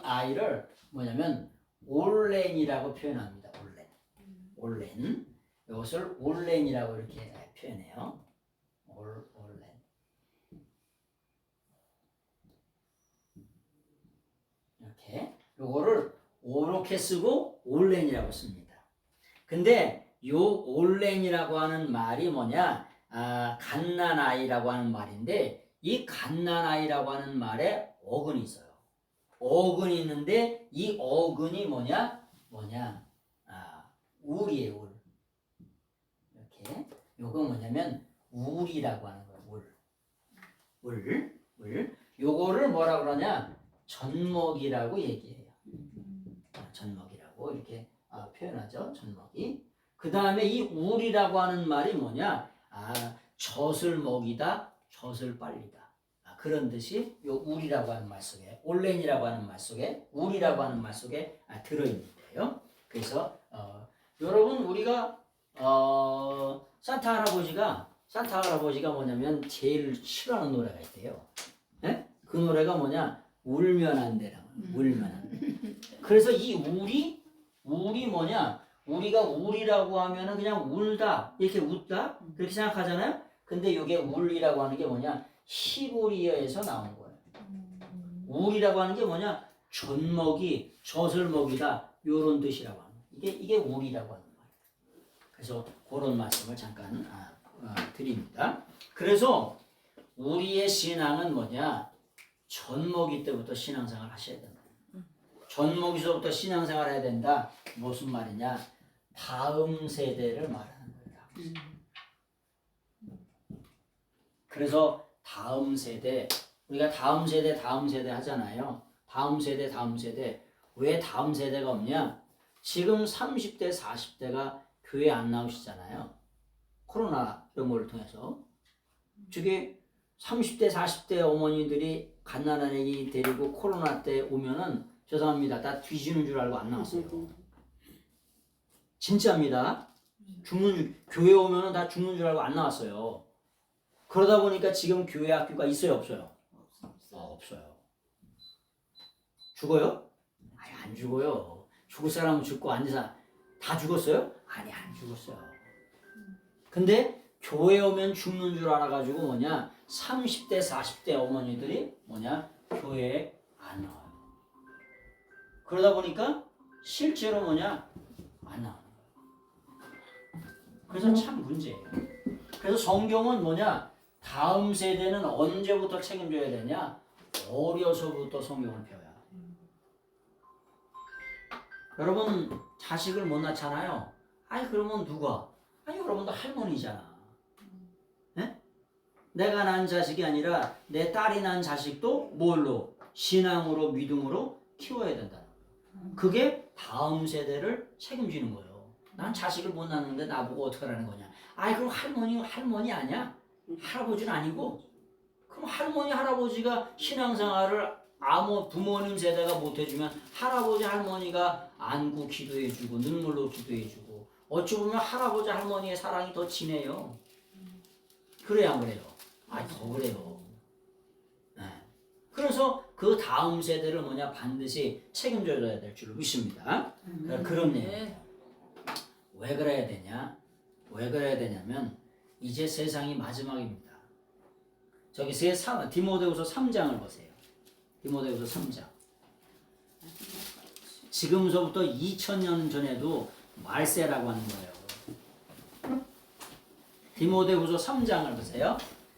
Speaker 1: 아이를 뭐냐면 올렌이라고 표현합니다. 올렌. 이것을 올렌이라고 이렇게 표현해요. 올렌. 이렇게 요거를 이렇게 쓰고 올렌이라고 씁니다. 근데 요 올렌이라고 하는 말이 뭐냐? 갓난아이라고 하는 말인데 이 갓난아이라고 하는 말에 어근이 있어요. 어근이 있는데 이 어근이 뭐냐? 울이에요. 울. 이렇게 요거 뭐냐면 울이라고 하는 거예요. 울. 요거를 뭐라 그러냐? 젖먹이라고 얘기해요. 젖먹이라고 이렇게 표현하죠. 젖먹이. 그 다음에 이 울이라고 하는 말이 뭐냐? 젖을 먹이다, 젖을 빨리다. 그런 뜻이 요 울이라고 하는 말 속에, 올렌이라고 하는 말 속에, 울이라고 하는 말 속에 들어있는데요. 그래서 여러분 우리가 산타 할아버지가 뭐냐면 제일 싫어하는 노래가 있대요. 네? 그 노래가 뭐냐? 울면 안 되라고. 울면 안 돼. 그래서 이 울이 뭐냐? 우리가 울이라고 하면은 그냥 울다, 이렇게 웃다, 그렇게 생각하잖아요? 근데 이게 울이라고 하는 게 뭐냐? 히브리어에서 나온 거예요. 울이라고 하는 게 뭐냐? 젖먹이, 젖을 먹이다, 요런 뜻이라고 하는 거예요. 이게 울이라고 하는 거예요. 그래서 그런 말씀을 잠깐 드립니다. 그래서 우리의 신앙은 뭐냐? 젖먹이 때부터 신앙생활 하셔야 된다. 젖먹이서부터 신앙생활 해야 된다. 무슨 말이냐? 다음 세대를 말하는 거예요. 그래서 다음 세대, 우리가 다음 세대 하잖아요. 다음 세대. 왜 다음 세대가 없냐? 지금 30대, 40대가 교회 안 나오시잖아요. 코로나 이런 걸 통해서. 저게 30대, 40대 어머니들이 갓난아기 애기 데리고 코로나 때 오면은 죄송합니다. 다 뒤지는 줄 알고 안 나왔어요. 진짜입니다. 교회 오면은 다 죽는 줄 알고 안 나왔어요. 그러다 보니까 지금 교회 학교가 있어요, 없어요? 없어요. 죽어요? 아니, 안 죽어요. 죽을 사람은 죽고 안 죽은 다 죽었어요? 아니, 안 죽었어요. 근데 교회 오면 죽는 줄 알아가지고 30대, 40대 어머니들이 교회에 안 나와요. 그러다 보니까 실제로 안 나오는 거예요. 그래서 참 문제예요. 그래서 성경은 다음 세대는 언제부터 책임져야 되냐? 어려서부터 성경을 배워야. 여러분 자식을 못 낳잖아요. 아니 그러면 누가? 아니 여러분도 할머니잖아. 네? 내가 낳은 자식이 아니라 내 딸이 낳은 자식도 뭘로? 신앙으로 믿음으로 키워야 된다. 그게 다음 세대를 책임지는 거예요. 난 자식을 못 낳는데 나보고 어떻게 하라는 거냐? 아이 그럼 할머니 아니야? 할아버지는 아니고? 그럼 할머니 할아버지가 신앙생활을 부모님 세대가 못 해주면 할아버지 할머니가 안고 기도해주고 눈물로 기도해주고 어찌 보면 할아버지 할머니의 사랑이 더 진해요. 그래야 안 그래요? 아니 더 그래요. 네. 그래서 그 다음 세대를 뭐냐 반드시 책임져줘야 될 줄로 믿습니다. 그런 내용. 왜 그래야 되냐? 왜 그래야 되냐면 이제 세상이 마지막입니다. 저기 디모데후서 3장을 보세요. 디모데후서 3장. 지금서부터 2000년 전에도 말세라고 하는 거예요. 디모데후서 3장을 보세요.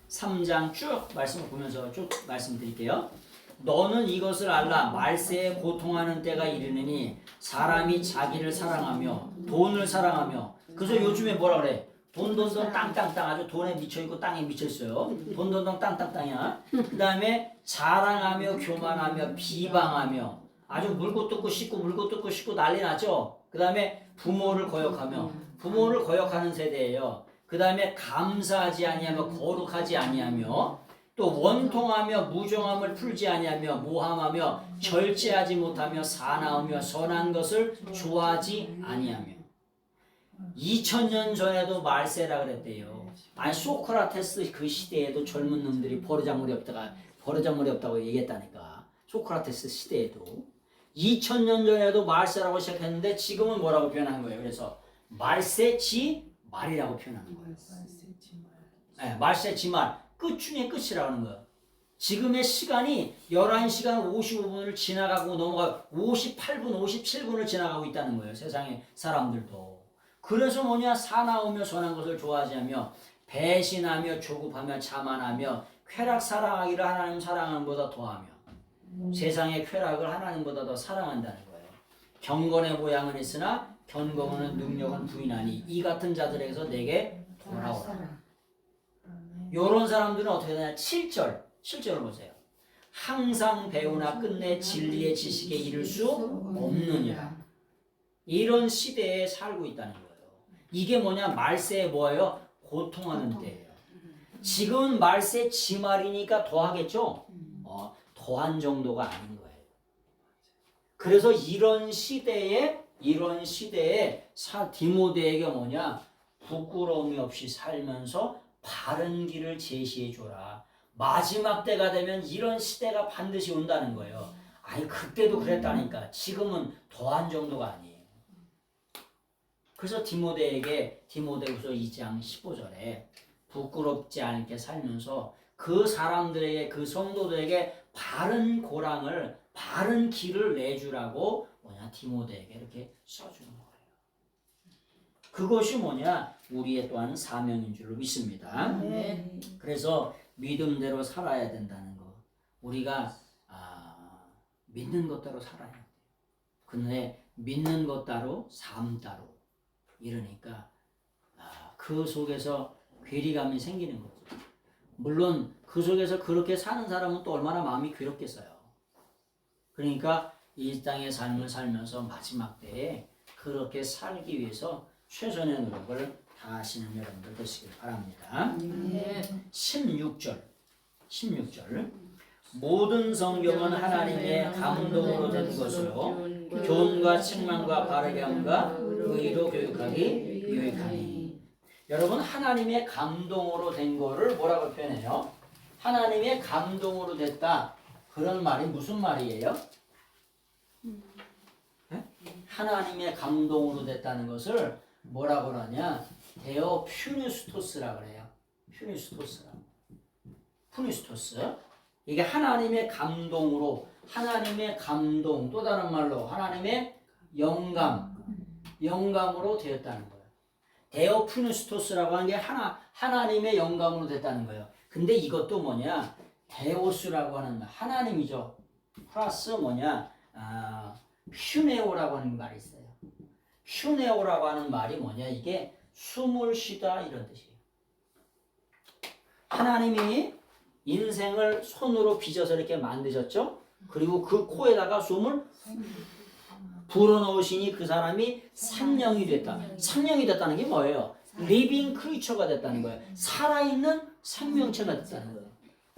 Speaker 1: 3장 쭉 말씀을 보면서 쭉 말씀드릴게요. 너는 이것을 알라. 말세에 고통하는 때가 이르느니 사람이 자기를 사랑하며 돈을 사랑하며. 그래서 요즘에 뭐라 그래? 돈 땅땅땅 아주 돈에 미쳐있고 땅에 미쳐있어요. 돈 땅땅땅이야. 그 다음에 자랑하며 교만하며 비방하며 아주 물고 뜯고 씻고 물고 뜯고 씻고 난리 났죠. 그 다음에 부모를 거역하는 세대예요. 그 다음에 감사하지 아니하며 거룩하지 아니하며 또 원통하며 무정함을 풀지 아니하며 모함하며 절제하지 못하며 사나우며 선한 것을 좋아하지 아니하며. 2000년 전에도 말세라 그랬대요. 아니 소크라테스 그 시대에도 젊은 놈들이 버르장머리 없다고 얘기했다니까. 소크라테스 시대에도 2000년 전에도 말세라고 시작했는데 지금은 뭐라고 표현한 거예요? 그래서 말세지 말이라고 표현하는 거예요. 네, 말세지말 끝 중에 끝이라고 하는 거예요. 지금의 시간이 11시간 55분을 지나가고 넘어가고 58분 57분을 지나가고 있다는 거예요. 세상의 사람들도. 그래서 뭐냐? 사나우며 선한 것을 좋아하지 않으며 배신하며 조급하며 자만하며 쾌락 사랑하기를 하나님 사랑하는 것보다 더하며. 세상의 쾌락을 하나님보다 더 사랑한다는 거예요. 경건의 모양은 있으나 견고한 능력은 부인하니 이 같은 자들에게서 내게 돌아오라. 요런 사람들은 어떻게 되냐? 7절을 보세요. 항상 배우나 끝내 진리의 지식에 이를 수 없느니라. 이런 시대에 살고 있다는 거예요. 이게 뭐냐? 말세에 뭐예요? 고통하는 때예요. 지금은 말세 지말이니까 더하겠죠? 더한 정도가 아닌 거예요. 그래서 이런 시대에 디모데에게 뭐냐? 부끄러움이 없이 살면서 바른 길을 제시해 줘라. 마지막 때가 되면 이런 시대가 반드시 온다는 거예요. 아니 그때도 그랬다니까. 지금은 더한 정도가 아니에요. 그래서 디모데후서 2장 15절에 부끄럽지 않게 살면서 그 사람들에게 그 성도들에게 바른 길을 내주라고 뭐냐 디모데에게 이렇게 써주는 거예요. 그것이 뭐냐 우리의 또한 사명인 줄로 믿습니다.
Speaker 3: 네.
Speaker 1: 그래서 믿음대로 살아야 된다는 거. 우리가 믿는 것 따로 살아야 돼요. 근데 믿는 것 따로 삶 따로 이러니까 그 속에서 괴리감이 생기는 거죠. 물론 그 속에서 그렇게 사는 사람은 또 얼마나 마음이 괴롭겠어요. 그러니까 이 땅의 삶을 살면서 마지막 때에 그렇게 살기 위해서 최선의 노력을 다하시는 여러분들 되시길 바랍니다. 16절 모든 성경은 하나님의 감동으로 된 것으로 교훈과 책망과 바르게 함과 의로 교육하기 유익하니. 여러분 하나님의 감동으로 된 거를 뭐라고 표현해요? 하나님의 감동으로 됐다. 그런 말이 무슨 말이에요? 네? 하나님의 감동으로 됐다는 것을 뭐라고 그러냐? 데오 퓨니스토스라 그래요. 푸니스토스. 이게 하나님의 감동으로, 하나님의 감동, 또 다른 말로 하나님의 영감으로 되었다는 거예요. 데오 푸니스토스라고 하는 게 하나님의 영감으로 됐다는 거예요. 근데 이것도 뭐냐? 데오스라고 하는 말, 하나님이죠. 플러스 뭐냐? 휴네오라고 하는 말이 있어요. 휴네오라고 하는 말이 뭐냐? 이게 숨을 쉬다 이런 뜻이에요. 하나님이 인생을 손으로 빚어서 이렇게 만드셨죠? 그리고 그 코에다가 숨을 불어넣으시니 그 사람이 생명이 됐다. 생명이 됐다는 게 뭐예요? 리빙 크리처가 됐다는 거예요. 살아있는 생명체가 됐다는 거예요.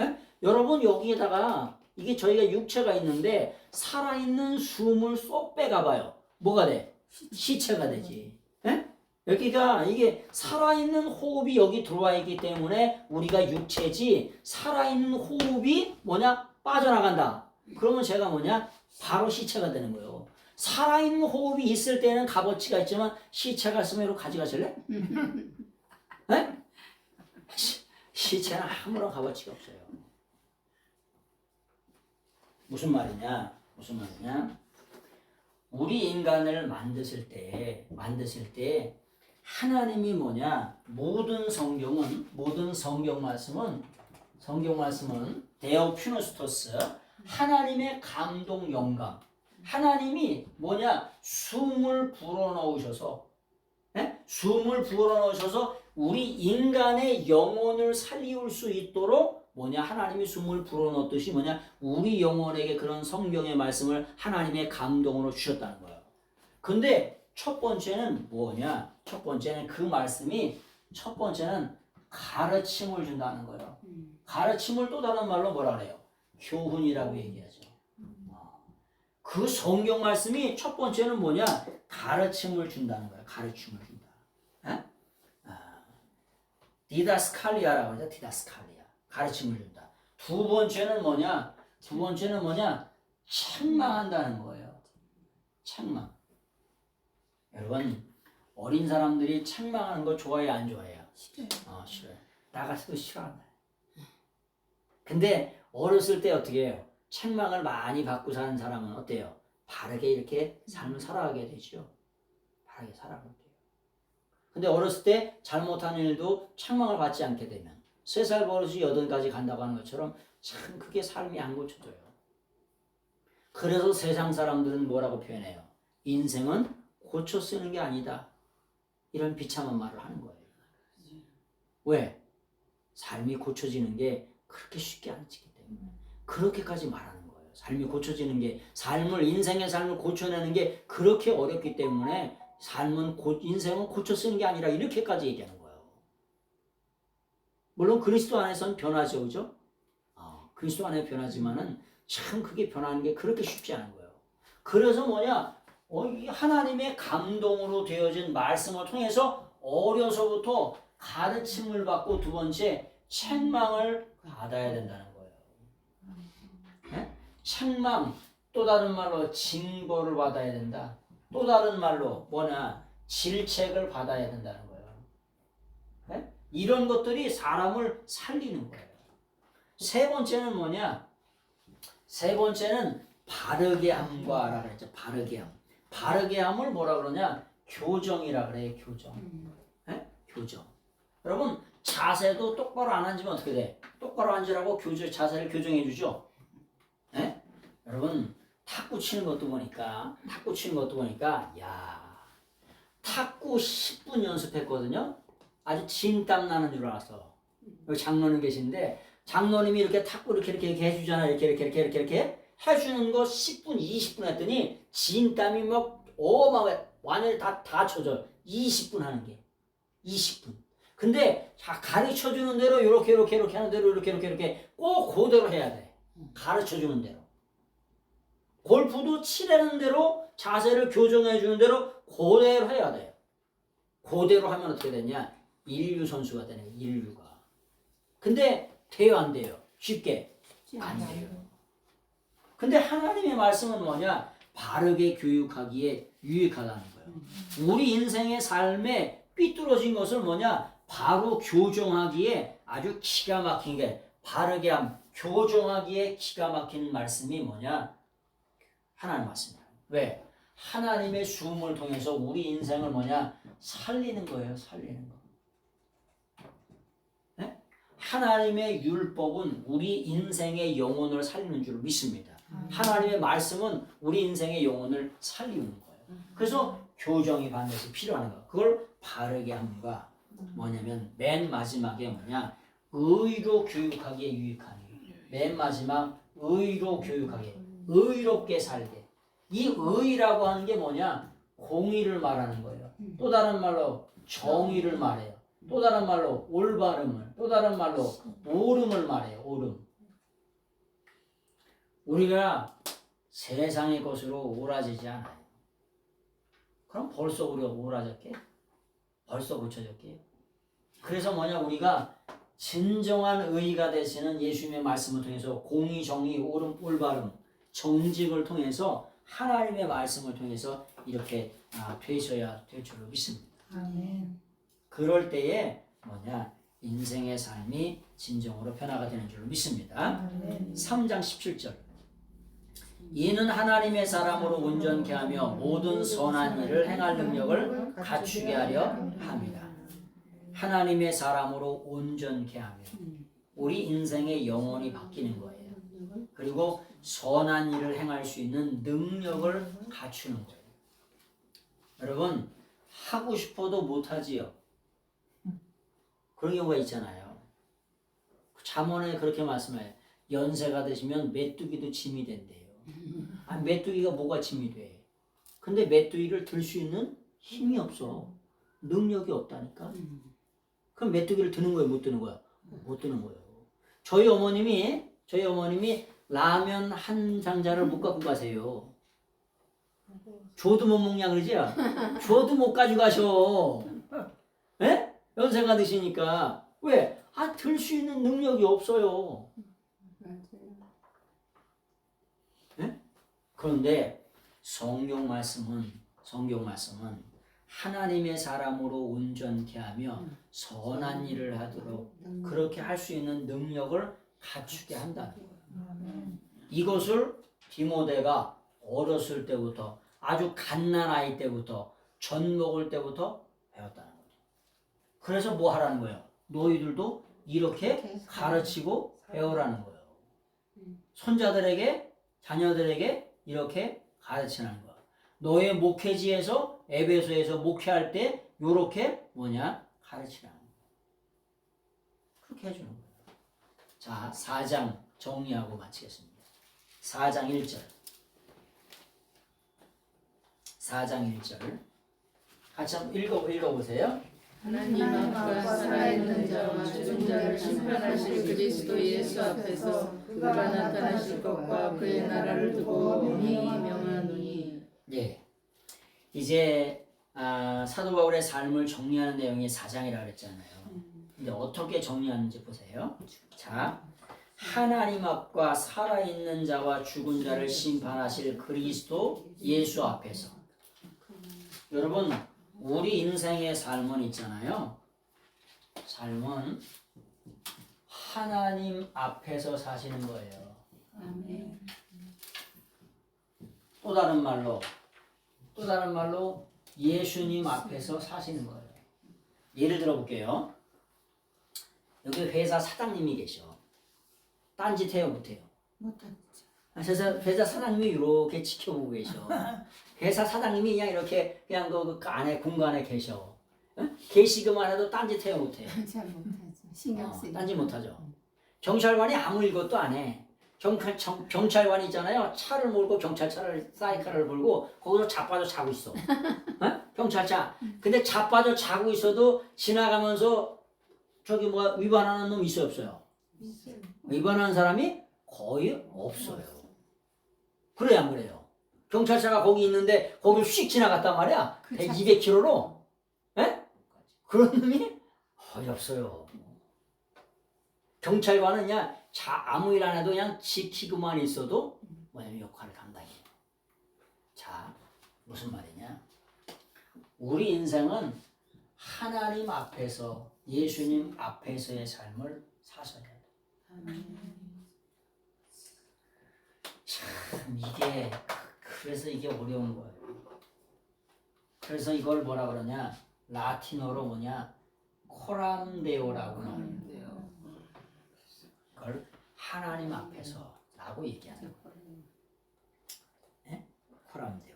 Speaker 1: 에? 여러분 여기에다가 이게 저희가 육체가 있는데 살아있는 숨을 쏙 빼가봐요. 뭐가 돼? 시체가 되지. 에? 여기가 이게 살아있는 호흡이 여기 들어와 있기 때문에 우리가 육체지 살아있는 호흡이 뭐냐? 빠져나간다. 그러면 제가 뭐냐? 바로 시체가 되는 거예요. 살아있는 호흡이 있을 때는 값어치가 있지만 시체가 있으면 이렇게 가져가실래? 네? 시체는 아무런 값어치가 없어요. 무슨 말이냐? 우리 인간을 만드실 때 하나님이 뭐냐? 모든 성경 말씀은 데오피노스토스 하나님의 감동 영감. 하나님이 뭐냐? 숨을 불어넣으셔서 우리 인간의 영혼을 살리울 수 있도록 뭐냐? 하나님이 숨을 불어넣듯이 뭐냐? 우리 영혼에게 그런 성경의 말씀을 하나님의 감동으로 주셨다는 거예요. 근데 첫 번째는 뭐냐? 첫 번째는 그 말씀이 가르침을 준다는 거예요. 가르침을 또 다른 말로 뭐라 그래요? 교훈이라고 얘기하죠. 그 성경 말씀이 첫 번째는 뭐냐? 가르침을 준다는 거예요. 가르침을 준다. 디다스칼리아라고 하죠. 디다스칼리아. 가르침을 준다. 두 번째는 뭐냐? 책망한다는 거예요. 책망. 여러분, 어린 사람들이 책망하는 거 좋아해요, 안 좋아해요? 싫어요. 나 같아도 싫어한다. 근데 어렸을 때 어떻게 해요? 책망을 많이 받고 사는 사람은 어때요? 바르게 이렇게 삶을 살아가게 되죠. 바르게 살아가게 돼요. 근데 어렸을 때 잘못한 일도 책망을 받지 않게 되면 3살 버릇이 8까지 간다고 하는 것처럼 참 그게 삶이 안 고쳐져요. 그래서 세상 사람들은 뭐라고 표현해요? 인생은 고쳐 쓰는 게 아니다. 이런 비참한 말을 하는 거예요. 왜? 삶이 고쳐지는 게 그렇게 쉽게 안 지기 때문에 그렇게까지 말하는 거예요. 삶이 고쳐지는 게 인생의 삶을 고쳐내는 게 그렇게 어렵기 때문에 인생은 고쳐 쓰는 게 아니라 이렇게까지 얘기하는 거예요. 물론 그리스도 안에서는 변하죠, 그죠? 그리스도 안에 변하지만은 참 그게 변하는 게 그렇게 쉽지 않은 거예요. 그래서 뭐냐? 하나님의 감동으로 되어진 말씀을 통해서 어려서부터 가르침을 받고 두 번째 책망을 받아야 된다는 거예요. 네? 책망, 또 다른 말로 징벌을 받아야 된다. 또 다른 말로 질책을 받아야 된다는 거예요. 네? 이런 것들이 사람을 살리는 거예요. 세 번째는 뭐냐? 세 번째는 바르게 함과 그랬죠. 바르게 함. 바르게 함을 뭐라 그러냐? 교정이라 그래요. 교정. 네? 교정. 여러분 자세도 똑바로 안 앉으면 어떻게 돼? 똑바로 앉으라고 자세를 교정해 주죠. 네? 여러분 탁구 치는 것도 보니까 야 탁구 10분 연습했거든요. 아주 진땀 나는 줄 알았어. 여기 장로님 계신데 장로님이 이렇게 탁구 이렇게 해주잖아요. 이렇게 해주는 거 10분 20분 했더니 진땀이 막 어마어마해. 완전히 다 쳐져. 20분 하는 게 20분. 근데 가르쳐주는 대로 이렇게 하는 대로 이렇게 꼭 그대로 해야 돼. 가르쳐주는 대로. 골프도 치라는 대로 자세를 교정해주는 대로 그대로 해야 돼요. 그대로 하면 어떻게 되냐? 인류 선수가 되네. 인류가. 근데 돼요 안 돼요? 쉽게? 안 돼요. 근데 하나님의 말씀은 뭐냐? 바르게 교육하기에 유익하다는 거예요. 우리 인생의 삶에 삐뚤어진 것을 뭐냐? 바로 교정하기에 아주 기가 막힌 게 바르게 함, 교정하기에 기가 막힌 말씀이 뭐냐? 하나님 말씀이에요. 왜? 하나님의 숨을 통해서 우리 인생을 뭐냐? 살리는 거예요. 살리는 거. 네? 하나님의 율법은 우리 인생의 영혼을 살리는 줄 믿습니다. 하나님의 말씀은 우리 인생의 영혼을 살리는 거예요. 그래서 교정이 반드시 필요한 거. 그걸 바르게 함과 뭐냐면 맨 마지막에 뭐냐? 의로 교육하기에 유익하니. 맨 마지막 의로 교육하게. 의롭게 살게. 이 의라고 하는 게 뭐냐? 공의를 말하는 거예요. 또 다른 말로 정의를 말해요. 또 다른 말로 올바름을, 또 다른 말로 옳음을 말해요. 옳음. 우리가 세상의 것으로 옳아지지 않아요. 그럼 벌써 우리가 옳아졌게? 벌써 고쳐졌게요. 그래서 뭐냐, 우리가 진정한 의가 되시는 예수님의 말씀을 통해서 공의, 정의, 옳음, 올바름, 정직을 통해서 하나님의 말씀을 통해서 이렇게 되셔야 될 줄로 믿습니다.
Speaker 4: 아멘.
Speaker 1: 그럴 때에 뭐냐, 인생의 삶이 진정으로 변화가 되는 줄로 믿습니다.
Speaker 4: 아멘.
Speaker 1: 3장 17절. 이는 하나님의 사람으로 온전케 하며 모든 선한 일을 행할 능력을 갖추게 하려 합니다. 하나님의 사람으로 온전케 하며 우리 인생의 영혼이 바뀌는 거예요. 그리고 선한 일을 행할 수 있는 능력을 갖추는 거예요. 여러분, 하고 싶어도 못하지요. 그런 경우가 있잖아요. 잠언에 그렇게 말씀해요. 연세가 되시면 메뚜기도 짐이 된대요. 메뚜기가 뭐가 짐이 돼? 근데 메뚜기를 들 수 있는 힘이 없어. 능력이 없다니까. 그럼 메뚜기를 드는 거예요, 못 드는 거야? 못 드는 거예요. 저희 어머님이 라면 한 상자를 못 갖고 가세요. 줘도 못 먹냐 그러지요? 줘도 못 가져가셔. 예? 연세가 드시니까. 왜? 들 수 있는 능력이 없어요. 예? 그런데 성경 말씀은 하나님의 사람으로 온전케 하며 선한 일을 하도록 그렇게 할 수 있는 능력을 갖추게 한다는 거예요. 이것을 디모데가 어렸을 때부터, 아주 갓난아이 때부터, 젖 먹을 때부터 배웠다는 거죠. 그래서 뭐 하라는 거예요? 너희들도 이렇게 가르치고 배우라는 거예요. 손자들에게, 자녀들에게 이렇게 가르치는 거예요. 너의 목회지에서, 에베소에서 목회할 때 요렇게 가르치라는 거예요. 그렇게 해주는 거예요. 자, 4장 정리하고 마치겠습니다. 4장 1절. 4장 1절. 같이 한번 읽어보세요.
Speaker 2: 하나님 앞과 살아있는 자와 죽은 자를 심판하실 그리스도 예수 앞에서 그가 나타나실 것과 그의 나라를 두고 능히 명하노니.
Speaker 1: 예. 이제 사도 바울의 삶을 정리하는 내용이 4장이라고 그랬잖아요. 근데 어떻게 정리하는지 보세요. 자, 하나님 앞과 살아있는 자와 죽은 자를 심판하실 그리스도 예수 앞에서. 여러분, 우리 인생의 삶은 있잖아요. 삶은 하나님 앞에서 사시는 거예요.
Speaker 5: 아멘.
Speaker 1: 또 다른 말로 예수님 앞에서 사시는 거예요. 예를 들어 볼게요. 여기 회사 사장님이 계셔. 딴짓 해요, 못해요?
Speaker 5: 못하죠.
Speaker 1: 회사 사장님이 이렇게 지켜보고 계셔. 회사 사장님이 그냥 이렇게 그냥 그 안에 공간에 계셔. 계시기만 해도 딴짓 해요, 못해요?
Speaker 5: 잘 못하죠. 신경 쓰이고.
Speaker 1: 딴짓 못하죠. 경찰관이 아무 일것도 안 해. 경찰관이 있잖아요. 차를 몰고 경찰차를 사이카를 몰고 거기서 자빠져 자고 있어. 경찰차. 근데 자빠져 자고 있어도 지나가면서 저기 위반하는 놈 있어요, 없어요? 위반하는 사람이 거의 없어요. 그래요, 안 그래요? 경찰차가 거기 있는데 거기를 휙 지나갔단 말이야. 200km로. 예? 그런 놈이 거의 없어요. 경찰관은 그냥 아무 일 안 해도 그냥 지키고만 있어도 역할을 감당해요. 자, 무슨 말이냐? 우리 인생은 하나님 앞에서, 예수님 앞에서의 삶을 사셔야 돼요. 참, 그래서 이게 어려운 거예요. 그래서 이걸 뭐라 그러냐? 라틴어로 코람데오라고 말해요. 그걸 하나님 앞에서 라고 얘기하는 거예요. 네? 코람데오.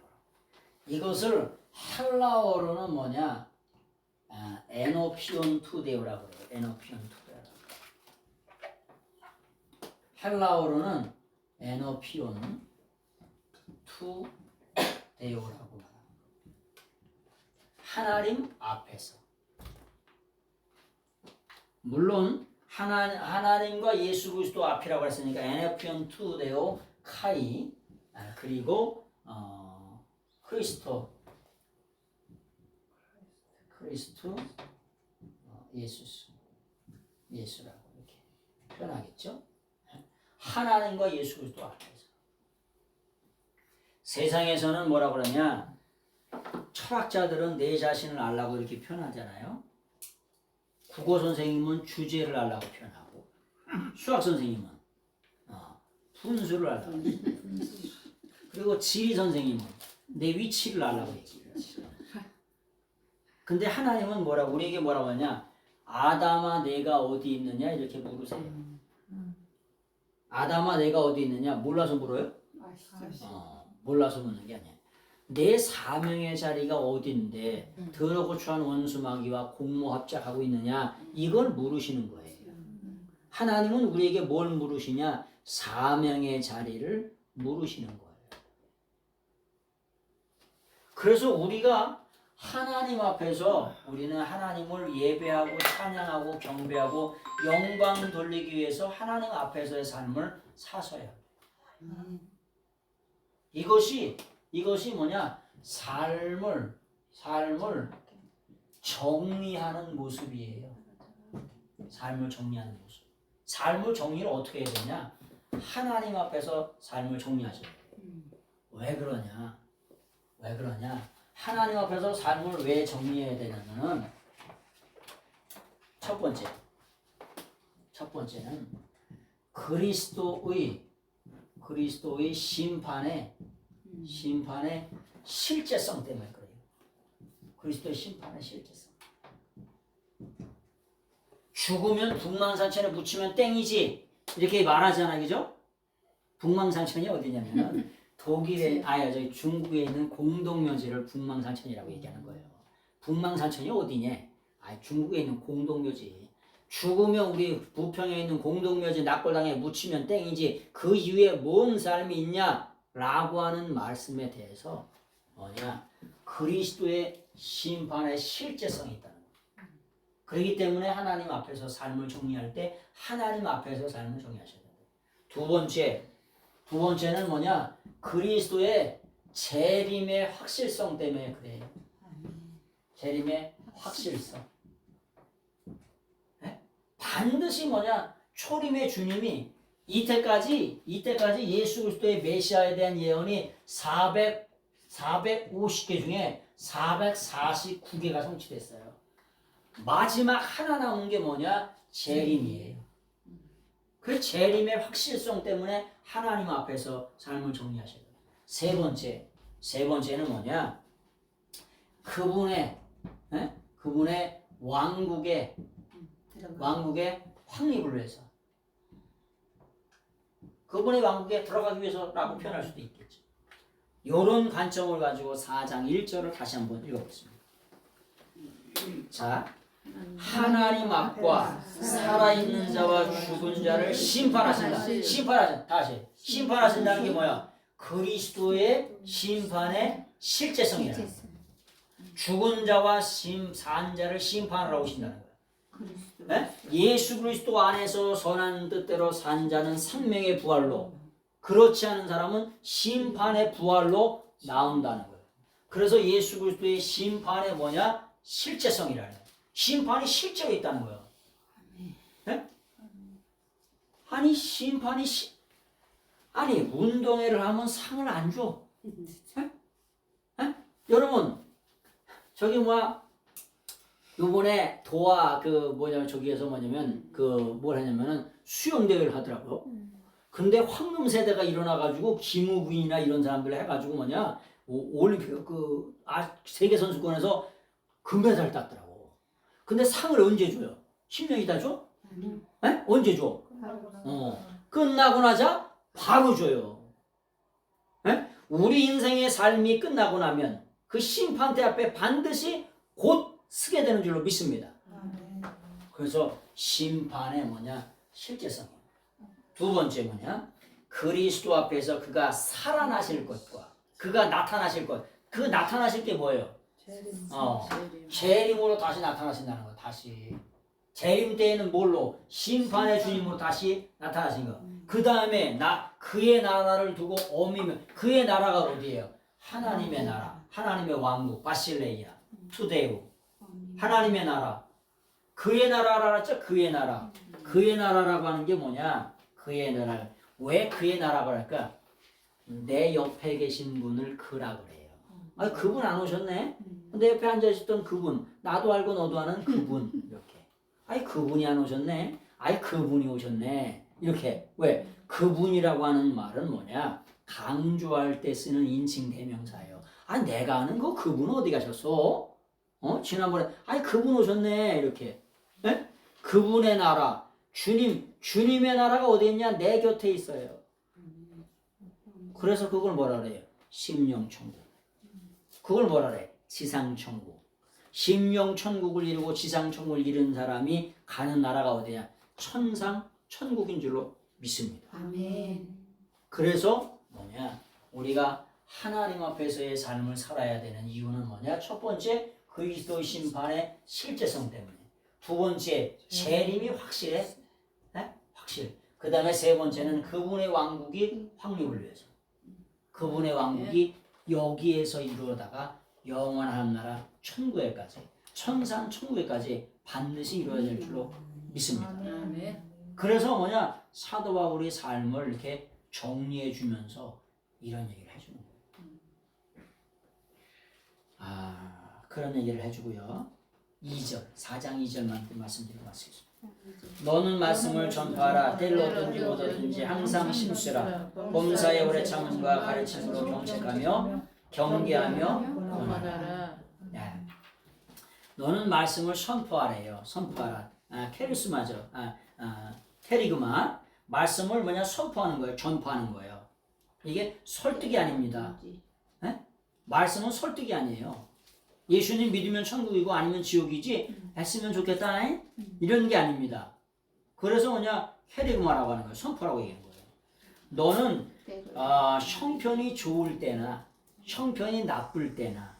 Speaker 1: 이것을 헬라어로는 에노피온 투데오라고 그래요. 에노피온 투데오라고. 헬라어로는 에노피온 투데오라고 말합니다. 하나님 앞에서. 물론 하나님과 예수 그리스도 앞이라고 했으니까 에노피온 투데오 카이, 그리고 크리스토 그리스도 예수라고 이렇게 표현하겠죠. 하나님과 예수 그리스도 앞에서. 세상에서는 뭐라 그러냐? 철학자들은 내 자신을 알라고 이렇게 표현하잖아요. 국어 선생님은 주제를 알라고 표현하고, 수학 선생님은 분수를 알라고, 그리고 지리 선생님은 내 위치를 알라고 얘기해요. 근데 하나님은 뭐라고 우리에게 뭐라고 하냐? 아담아 내가 어디 있느냐 이렇게 물으세요. 아담아 내가 어디 있느냐 몰라서 물어요? 몰라서 묻는 게 아니야. 내 사명의 자리가 어딘데 더럽고 추한 원수마귀와 공모합작하고 있느냐 이걸 물으시는 거예요. 하나님은 우리에게 뭘 물으시냐? 사명의 자리를 물으시는 거예요. 그래서 우리가 하나님 앞에서 우리는 하나님을 예배하고 찬양하고 경배하고 영광 돌리기 위해서 하나님 앞에서의 삶을 사셔야 해요. 이것이 뭐냐? 삶을 정리하는 모습이에요. 삶을 정리하는 모습. 삶을 정리를 어떻게 해야 되냐? 하나님 앞에서 삶을 정리하셔야 돼요. 왜 그러냐? 하나님 앞에서 삶을 왜 정리해야 되냐면은 첫 번째는 그리스도의 심판의 실제성 때문에 그래요. 그리스도의 심판의 실제성. 죽으면 북망산천에 묻히면 땡이지 이렇게 말하잖아요, 그죠? 북망산천이 어디냐면 저기 중국에 있는 공동묘지를 북망산천이라고 얘기하는 거예요. 북망산천이 어디냐? 중국에 있는 공동묘지. 죽으면 우리 부평에 있는 공동묘지 낙골당에 묻히면 땡이지 그 이후에 뭔 삶이 있냐? 라고 하는 말씀에 대해서 뭐냐? 그리스도의 심판의 실제성이 있다는 거예요. 그렇기 때문에 하나님 앞에서 삶을 정리할 때 하나님 앞에서 삶을 정리하셔야 돼요. 두 번째는 뭐냐? 그리스도의 재림의 확실성 때문에 그래요. 재림의 확실성. 네? 반드시 뭐냐? 초림의 주님이 이때까지 예수 그리스도의 메시아에 대한 예언이 450개 중에 449개가 성취됐어요. 마지막 하나 남은 게 뭐냐? 재림이에요. 그 재림의 확실성 때문에 하나님 앞에서 삶을 정리하셔야 돼요. 세 번째는 뭐냐? 그분의 왕국의 확립을 위해서. 그분의 왕국에 들어가기 위해서라고 표현할 수도 있겠죠. 이런 관점을 가지고 4장 1절을 다시 한번 읽어보겠습니다. 자, 하나님 앞과 살아있는 자와 죽은 자를 심판하신다. 다시 심판하신다는 게 뭐야? 그리스도의 심판의 실제성이야. 죽은 자와 산 자를 심판하러 오신다는 거야. 네? 예수 그리스도 안에서 선한 뜻대로 산 자는 생명의 부활로, 그렇지 않은 사람은 심판의 부활로 나온다는 거예요. 그래서 예수 그리스도의 심판의 뭐냐? 실제성이라는 거예요. 심판이 실제로 있다는 거예요. 네? 아니 심판이 아니 운동회를 하면 상을 안 줘. 네? 네? 여러분 저기 요번에 도화 저기에서 뭘 하냐면은 수영 대회를 하더라고요. 근데 황금 세대가 일어나가지고 김우빈이나 이런 사람들 해가지고 올림픽 세계 선수권에서 금메달 땄더라고. 근데 상을 언제 줘요? 10년 있다 줘? 네? 언제 줘? 끝나고 나자 바로 줘요. 네? 우리 인생의 삶이 끝나고 나면 그 심판대 앞에 반드시 곧 서게 되는 줄로 믿습니다. 그래서 심판의 실제성이에요. 두 번째 그리스도 앞에서 그가 살아나실 것과 그가 나타나실 것. 그 나타나실 게 뭐예요? 재림으로 다시 나타나신다는 거. 다시 재림 때에는 뭘로? 심판의 주님으로 다시 나타나신 거. 그 다음에 그의 나라를 두고 어미면 그의 나라가 어디예요? 하나님의 나라, 하나님의 왕국, 바실레이아, 투데우. 하나님의 나라. 그의 나라라 알았죠? 그의 나라. 그의 나라라고 하는 게 뭐냐? 그의 나라. 왜 그의 나라고 할까? 내 옆에 계신 분을 그라 그래요. 아, 그분 안 오셨네? 내 옆에 앉아있던 그분, 나도 알고 너도 아는 그분, 이렇게. 아이, 그분이 안 오셨네? 아이, 그분이 오셨네. 이렇게. 왜? 그분이라고 하는 말은 뭐냐? 강조할 때 쓰는 인칭 대명사예요. 아, 내가 아는 그분 어디 가셨어? 지난번에, 아이, 그분 오셨네. 이렇게. 에? 그분의 나라, 주님의 나라가 어디 있냐? 내 곁에 있어요. 그래서 그걸 뭐라 그래요? 심령천국. 그걸 뭐라 그래? 지상천국. 심령천국을 이루고 지상천국을 이룬 사람이 가는 나라가 어디냐? 천국인 줄로 믿습니다.
Speaker 5: 아멘.
Speaker 1: 그래서 뭐냐? 우리가 하나님 앞에서의 삶을 살아야 되는 이유는 뭐냐? 첫 번째, 그리스도의 심판의 실제성 때문에. 두 번째, 재림이 확실해. 네? 확실. 그 다음에 세 번째는 그분의 왕국이 확립을 위해서. 그분의 왕국이 여기에서 이루어다가 영원한 나라 천국에까지, 천국에까지 반드시 이루어질 줄로 믿습니다.
Speaker 2: 아멘.
Speaker 1: 그래서 뭐냐? 사도 바울의 삶을 이렇게 정리해 주면서 이런 얘기를 해주는 거예요. 그런 얘기를 해주고요. 2절, 4장 2절만 말씀드리고 마치겠습니다. 너는 말씀을 전파하라. 때를 얻든지 못 얻든지 항상 심쓰라. 범사에 오래 참음과 가르침으로 경책하며 경계하며
Speaker 2: 권하라.
Speaker 1: 너는 말씀을 선포하래요. 선포하라. 케리스마죠. 테리그마. 말씀을 뭐냐? 선포하는 거예요. 전파하는 거예요. 이게 설득이 아닙니다. 말씀은 설득이 아니에요. 예수님 믿으면 천국이고 아니면 지옥이지 했으면 좋겠다 이런 게 아닙니다. 그래서 뭐냐? 케리그마라고 하는 거예요. 선포라고 얘기하는 거예요. 너는 형편이 좋을 때나 형편이 나쁠 때나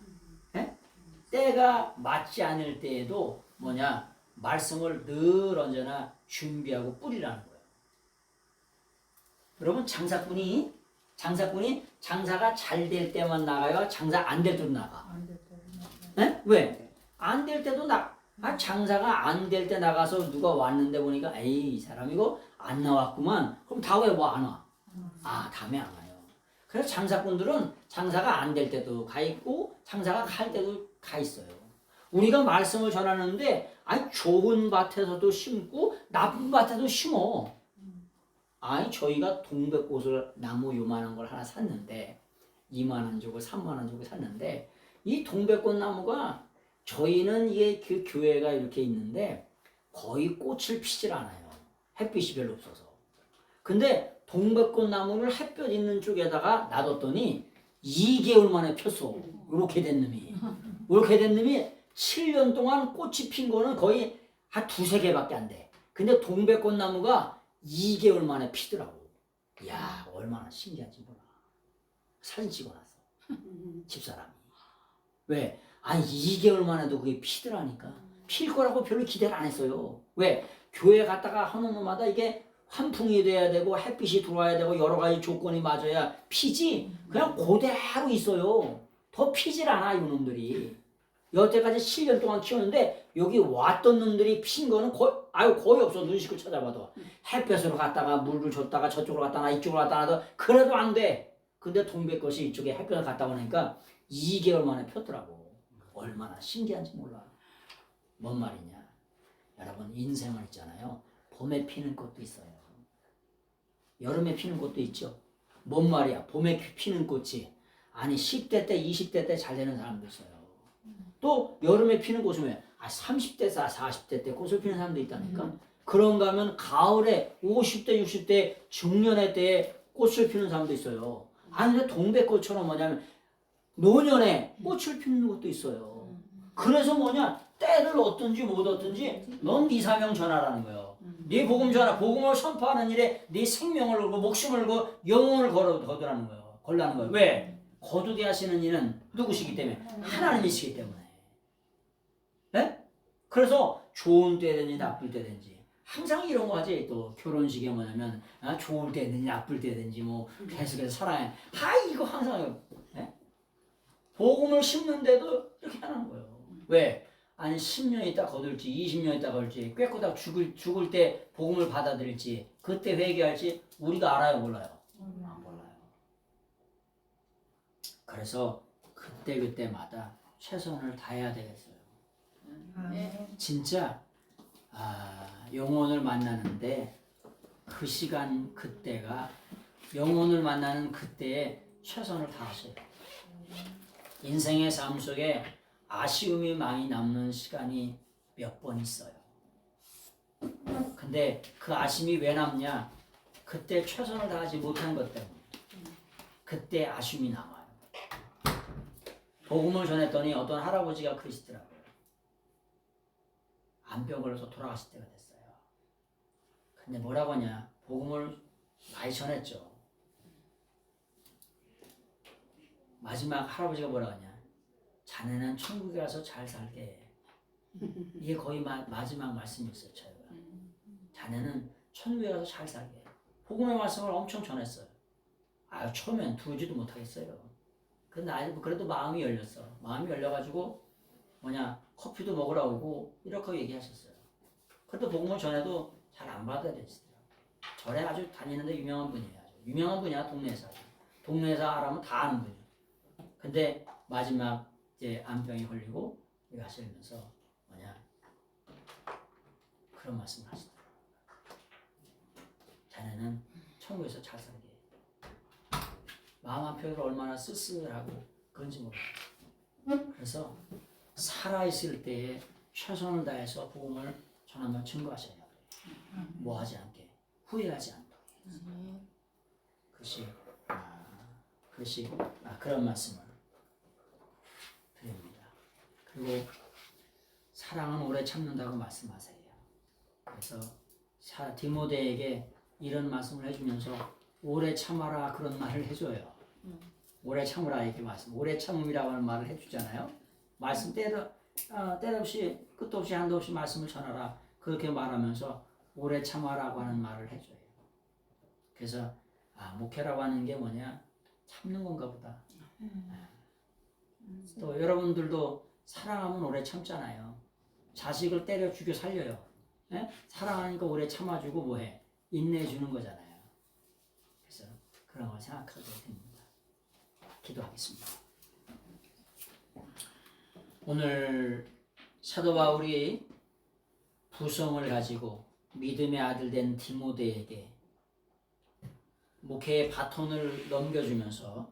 Speaker 1: 때가 맞지 않을 때에도 뭐냐? 말씀을 늘 언제나 준비하고 뿌리라는 거예요. 여러분 장사꾼이 장사가 잘 될 때만 나가요? 장사 안 될 때도 나가? 왜? 안 될 때도 장사가 안 될 때 나가서 누가 왔는데 보니까 에이 이 사람 이거 안 나왔구만. 그럼 다음에 뭐 안 와? 다음에 안 와요. 그래서 장사꾼들은 장사가 안 될 때도 가 있고 장사가 갈 때도 가 있어요. 우리가 말씀을 전하는데 좋은 밭에서도 심고 나쁜 밭에도 심어. 저희가 동백꽃을 나무 요만한 걸 하나 샀는데 2만 원 주고 3만 원 주고 샀는데 이 동백꽃 나무가 저희는 이게 그 교회가 이렇게 있는데 거의 꽃을 피질 않아요. 햇빛이 별로 없어서. 근데 동백꽃 나무를 햇볕 있는 쪽에다가 놔뒀더니 2개월 만에 폈어. 이렇게 된 놈이. 이렇게 된 놈이 7년 동안 꽃이 핀 거는 거의 한 2-3개밖에 안 돼. 근데 동백꽃 나무가 2개월 만에 피더라고. 이야, 얼마나 신기한지 몰라. 사진 찍어놨어. 집사람이. 왜? 2개월 만에도 그게 피더라니까. 필 거라고 별로 기대를 안 했어요. 왜? 교회 갔다가 하는 놈마다 이게 환풍이 돼야 되고 햇빛이 들어와야 되고 여러 가지 조건이 맞아야 피지. 그냥 그대로 있어요. 더 피질 않아, 이 놈들이. 여태까지 7년 동안 키웠는데 여기 왔던 놈들이 핀 거는 거의 없어. 눈 씻고 찾아봐도. 햇볕으로 갔다가 물을 줬다가 저쪽으로 갔다가 이쪽으로 갔다가 그래도 안 돼. 근데 동백꽃이 이쪽에 햇볕을 갔다 오니까 2개월 만에 폈더라고. 얼마나 신기한지 몰라. 뭔 말이냐. 여러분 인생은 있잖아요. 봄에 피는 꽃도 있어요. 여름에 피는 꽃도 있죠. 뭔 말이야. 봄에 피는 꽃이 10대 때 20대 때 잘 되는 사람도 있어요. 또 여름에 피는 꽃은 왜? 30대 40대 때 꽃을 피는 사람도 있다니까. 그런가 하면 가을에 50대 60대 중년의 때에 꽃을 피는 사람도 있어요. 근데 동백꽃처럼 뭐냐면 노년에 꽃을 피는 것도 있어요. 그래서 뭐냐? 때를 얻든지 못 얻든지 넌 네 사명 전하라는 거예요. 네 복음 전하, 복음을 선포하는 일에 네 생명을 걸고 목숨을 걸고 영혼을 거두라는 거예요. 걸라는 거예요. 왜? 거두게 하시는 이는 누구시기 때문에? 하나님이시기 때문에. 네? 그래서 좋은 때든지 나쁠 때든지 항상 이런 거 하지. 또 결혼식에 뭐냐면 좋을 때든지 나쁠 때든지 뭐 계속해서 사랑해. 이거 항상 네? 복음을 심는데도 이렇게 하는 거예요. 왜? 아니 10년 있다 거둘지 20년 있다 거둘지 꿰꾸다 죽을 때 복음을 받아들일지 그때 회개할지 우리가 알아요 몰라요? 안 몰라요. 그래서 그때마다 최선을 다해야 되겠어요. 진짜 영혼을 만나는데 그 시간 그때가 영혼을 만나는 그때에 최선을 다하셔야 돼요. 인생의 삶 속에 아쉬움이 많이 남는 시간이 몇 번 있어요. 근데 그 아쉬움이 왜 남냐? 그때 최선을 다하지 못한 것 때문에 그때 아쉬움이 남아요. 복음을 전했더니 어떤 할아버지가 그러시더라고요. 암병 걸려서 돌아가실 때가 됐어요. 근데 뭐라고 하냐? 복음을 많이 전했죠. 마지막 할아버지가 뭐라고 하냐? 자네는 천국에 가서 잘 살게. 이게 거의 마지막 말씀이었어요. 저희가. 자네는 천국에 가서 잘 살게. 복음의 말씀을 엄청 전했어요. 처음엔 두지도 못하겠어요. 근데 그래도 마음이 열렸어. 마음이 열려가지고 커피도 먹으러 오고 이렇게 얘기하셨어요. 그래도 복음을 전해도 잘 안 받아들이시더라고요. 절에 아주 다니는데 유명한 분이에요. 유명한 분이야 동네에서. 동네에서 알아면 다 아는 분이에요. 근데 마지막 이제 암병에 걸리고 이거 하시면서 그런 말씀을 하시더라고요. 자네는 천국에서 잘 살게. 마음 한편으로 얼마나 쓸쓸하고 그런지 모르겠어요. 그래서 살아있을 때에 최선을 다해서 복음을 전하며 증거하셔야 돼요. 뭐하지 않게, 후회하지 않도록. 그것이 그런 말씀을 드립니다. 그리고 사랑은 오래 참는다고 말씀하세요. 그래서 디모데에게 이런 말씀을 해주면서 오래 참아라 그런 말을 해줘요. 오래 참으라 이렇게 말씀. 오래 참음이라고 하는 말을 해주잖아요. 말씀 때없이 끝도 없이 한도 없이 말씀을 전하라 그렇게 말하면서 오래 참아라고 하는 말을 해줘요. 그래서 목회라고 하는 게 참는 건가 보다. 또 여러분들도 사랑하면 오래 참잖아요. 자식을 때려 죽여 살려요. 사랑하니까 오래 참아주고 뭐해? 인내해주는 거잖아요. 그래서 그런 걸 생각하게 됩니다. 기도하겠습니다. 오늘 사도 바울이 부성을 가지고 믿음의 아들 된 디모데에게 목회의 바톤을 넘겨주면서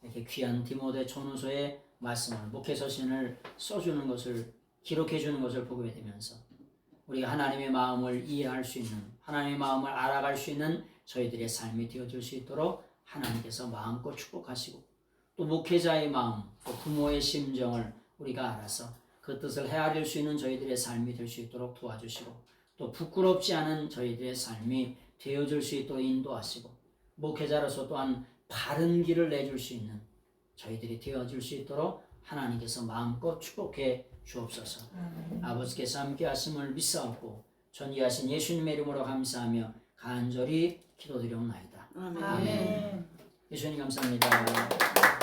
Speaker 1: 이렇게 귀한 디모데 전후서의 말씀을 목회 서신을 써주는 것을 기록해주는 것을 보게 되면서 우리가 하나님의 마음을 이해할 수 있는 하나님의 마음을 알아갈 수 있는 저희들의 삶이 되어줄 수 있도록 하나님께서 마음껏 축복하시고 또 목회자의 마음 또 부모의 심정을 우리가 알아서 그 뜻을 헤아릴 수 있는 저희들의 삶이 될 수 있도록 도와주시고 또 부끄럽지 않은 저희들의 삶이 되어줄 수 있도록 인도하시고 목회자로서 또한 바른 길을 내줄 수 있는 저희들이 되어줄 수 있도록 하나님께서 마음껏 축복해 주옵소서. 아버지께서 함께 하심을 믿사옵고 전이하신 예수님의 이름으로 감사하며 간절히 기도드리옵나이다.
Speaker 3: 아멘.
Speaker 1: 예수님 감사합니다.